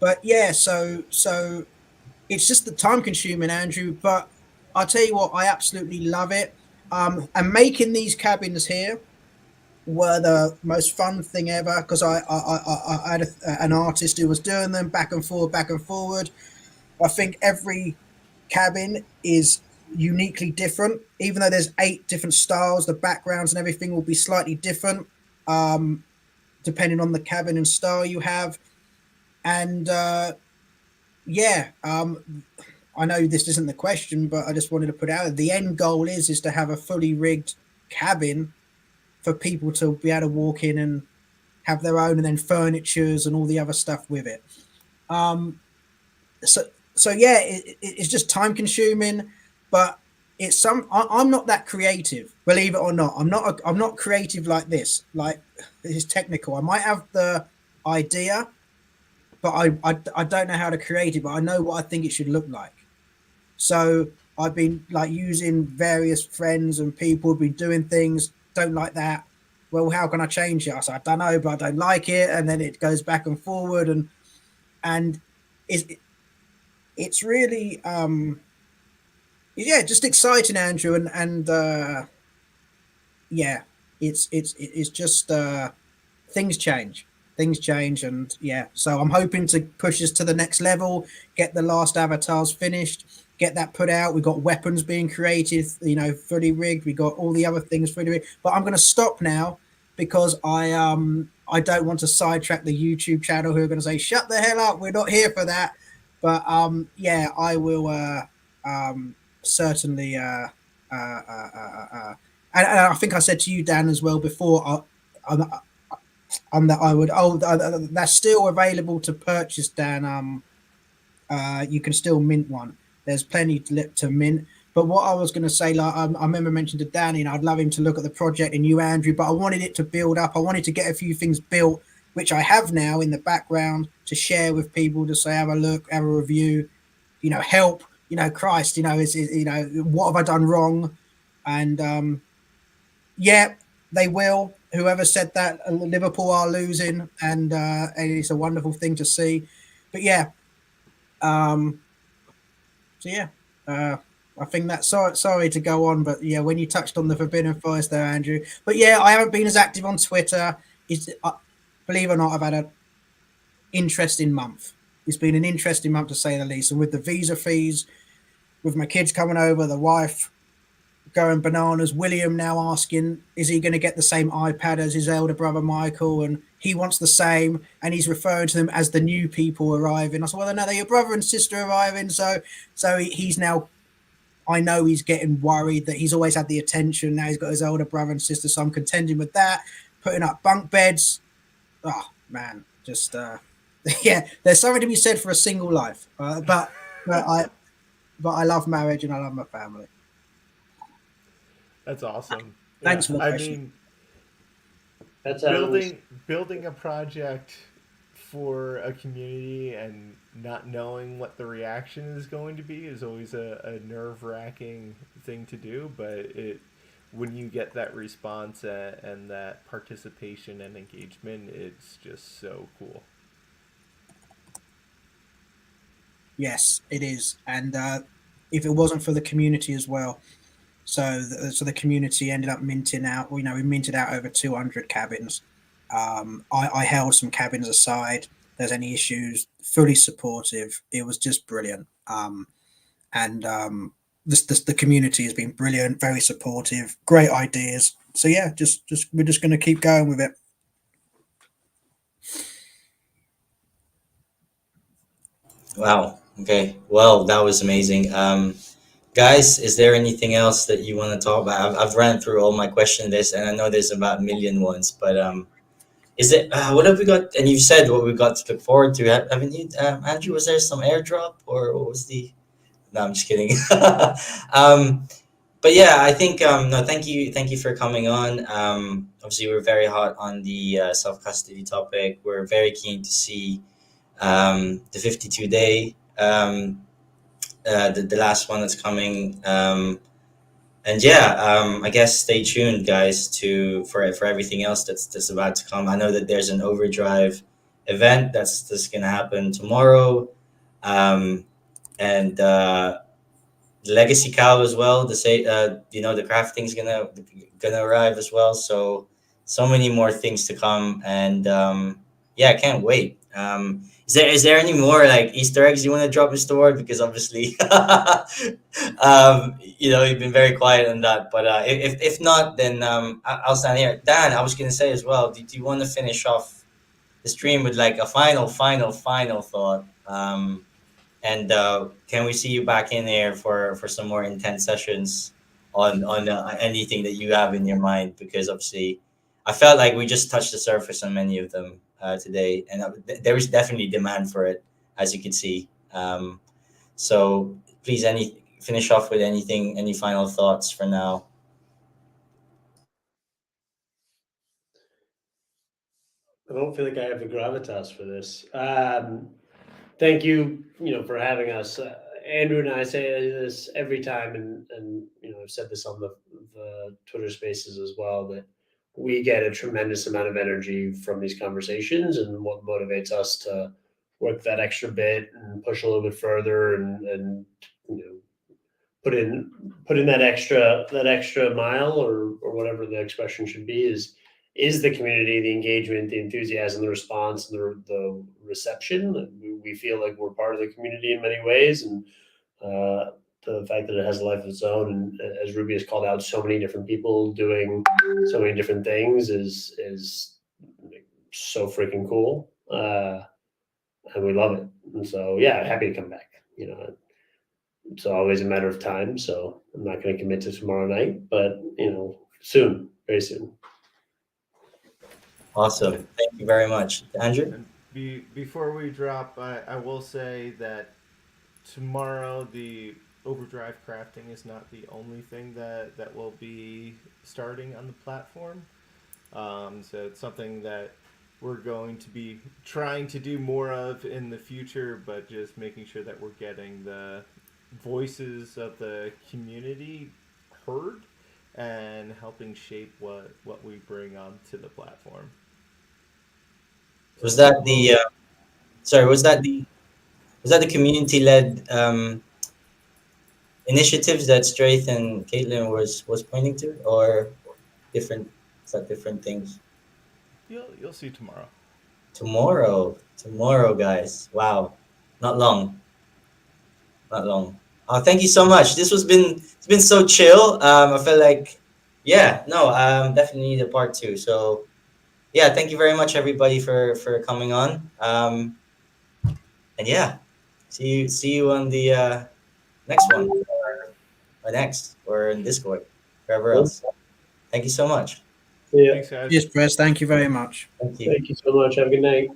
but yeah, so it's just the time consuming, Andrew. But I'll tell you what, I absolutely love it. And making these cabins here were the most fun thing ever because I had an artist who was doing them back and forward, back and forward. I think every cabin is uniquely different, even though there's 8 different styles. The backgrounds and everything will be slightly different, depending on the cabin and style you have. And yeah, I know this isn't the question, but I just wanted to put out the end goal is to have a fully rigged cabin for people to be able to walk in and have their own, and then furnitures and all the other stuff with it. So yeah, it's just time consuming, but I'm not that creative, believe it or not. I'm not creative like this. Like, this is technical. I might have the idea, but I don't know how to create it. But I know what I think it should look like. So I've been like using various friends and people have been doing things. Don't like that. Well, how can I change it? I said, I don't know, but I don't like it, and then it goes back and forward, and it's really yeah, just exciting, Andrew, and yeah, it's just things change, and yeah, so I'm hoping to push us to the next level, get the last avatars finished, get that put out. We've got weapons being created, fully rigged. We got all the other things fully rigged, but I'm going to stop now because I don't want to sidetrack the YouTube channel who are going to say, shut the hell up, we're not here for that. But yeah, I will certainly and I think I said to you, Dan, as well before, that I would. Oh, that's still available to purchase, Dan. You can still mint one. There's plenty to mint. But what I was going to say, like I remember mentioning to Danny, and I'd love him to look at the project and you, Andrew. But I wanted it to build up. I wanted to get a few things built, which I have now in the background to share with people to say, have a look, have a review, help. Christ, what have I done wrong? And yeah, they will. Whoever said that, Liverpool are losing, and it's a wonderful thing to see. But yeah, so yeah, I think that's sorry to go on, but yeah, when you touched on the Forbidden Forest there, Andrew. But yeah, I haven't been as active on Twitter. Believe it or not, I've had interesting month. It's been an interesting month to say the least. And with the visa fees, with my kids coming over, the wife going bananas, William now asking, is he going to get the same iPad as his elder brother Michael? And he wants the same, and he's referring to them as the new people arriving. I said, well, no, they're your brother and sister arriving. So he's now. I know he's getting worried that he's always had the attention. Now he's got his older brother and sister, so I'm contending with that. Putting up bunk beds. Oh man, just yeah. There's something to be said for a single life, but I love marriage and I love my family. That's awesome. Yeah, Thanks for the I question. mean, That sounds building a project for a community and not knowing what the reaction is going to be is always a nerve wracking thing to do. But it when you get that response and that participation and engagement, it's just so cool. Yes, it is, and if it wasn't for the community as well, so the community ended up minting out. You know, we minted out over 200 cabins. I held some cabins aside. If there's any issues, fully supportive. It was just brilliant. And the community has been brilliant, very supportive, great ideas. So yeah, just we're just going to keep going with it. Wow. Okay. Well, that was amazing. Guys, is there anything else that you want to talk about? I've ran through all my question list, and I know there's about a million ones, but is it what have we got? And you said what we got to look forward to. Haven't you, Andrew? Was there some airdrop, or what was the? No, I'm just kidding. But yeah, I think no, thank you for coming on. Obviously, we're very hot on the self custody topic. We're very keen to see the 52 day, the last one that's coming. And yeah, I guess stay tuned, guys, to for everything else that's about to come. I know that there's an overdrive event that's gonna happen tomorrow, um, and the legacy cow as well. The say the crafting's gonna arrive as well. So many more things to come, and yeah, I can't wait. Is there any more like Easter eggs you want to drop in store? Because obviously, you've been very quiet on that. But if not, then I'll stand here. Dan, I was gonna say as well. Do you want to finish off the stream with like a final thought? And can we see you back in there for some more intense sessions on anything that you have in your mind? Because obviously, I felt like we just touched the surface on many of them today, and there is definitely demand for it, as you can see. So please, any finish off with anything, any final thoughts for now? I don't feel like I have the gravitas for this. Thank you, for having us. Andrew and I say this every time, and I've said this on the Twitter Spaces as well, that we get a tremendous amount of energy from these conversations, and what motivates us to work that extra bit and push a little bit further, and you know put in that extra mile, or whatever the expression should be, is the community, the engagement, the enthusiasm, the response, and the reception. We feel like we're part of the community in many ways, and uh, the fact that it has a life of its own, and as Ruby has called out, so many different people doing so many different things is so freaking cool, and we love it. And so, yeah, happy to come back. It's always a matter of time, so I'm not going to commit to tomorrow night, but soon, very soon. Awesome, And thank you very much, Andrew. and before we drop, I will say that tomorrow the overdrive crafting is not the only thing that will be starting on the platform. So it's something that we're going to be trying to do more of in the future, but just making sure that we're getting the voices of the community heard and helping shape what we bring onto the platform. Was So that we'll the sorry? Was that the community led initiatives that Straith and Caitlin was pointing to, or different? Is that different things? you'll see tomorrow. Tomorrow, guys. Wow, not long, not long. Thank you so much. It's been so chill. I feel like, yeah, no, definitely need a part two. So yeah, thank you very much, everybody, for coming on. And yeah, see you on the next one, or next, or in Discord, wherever else. Thank you so much. Yeah. Thanks, guys. Cheers, Press. Thank you very much. Thank you. Thank you so much. Have a good night.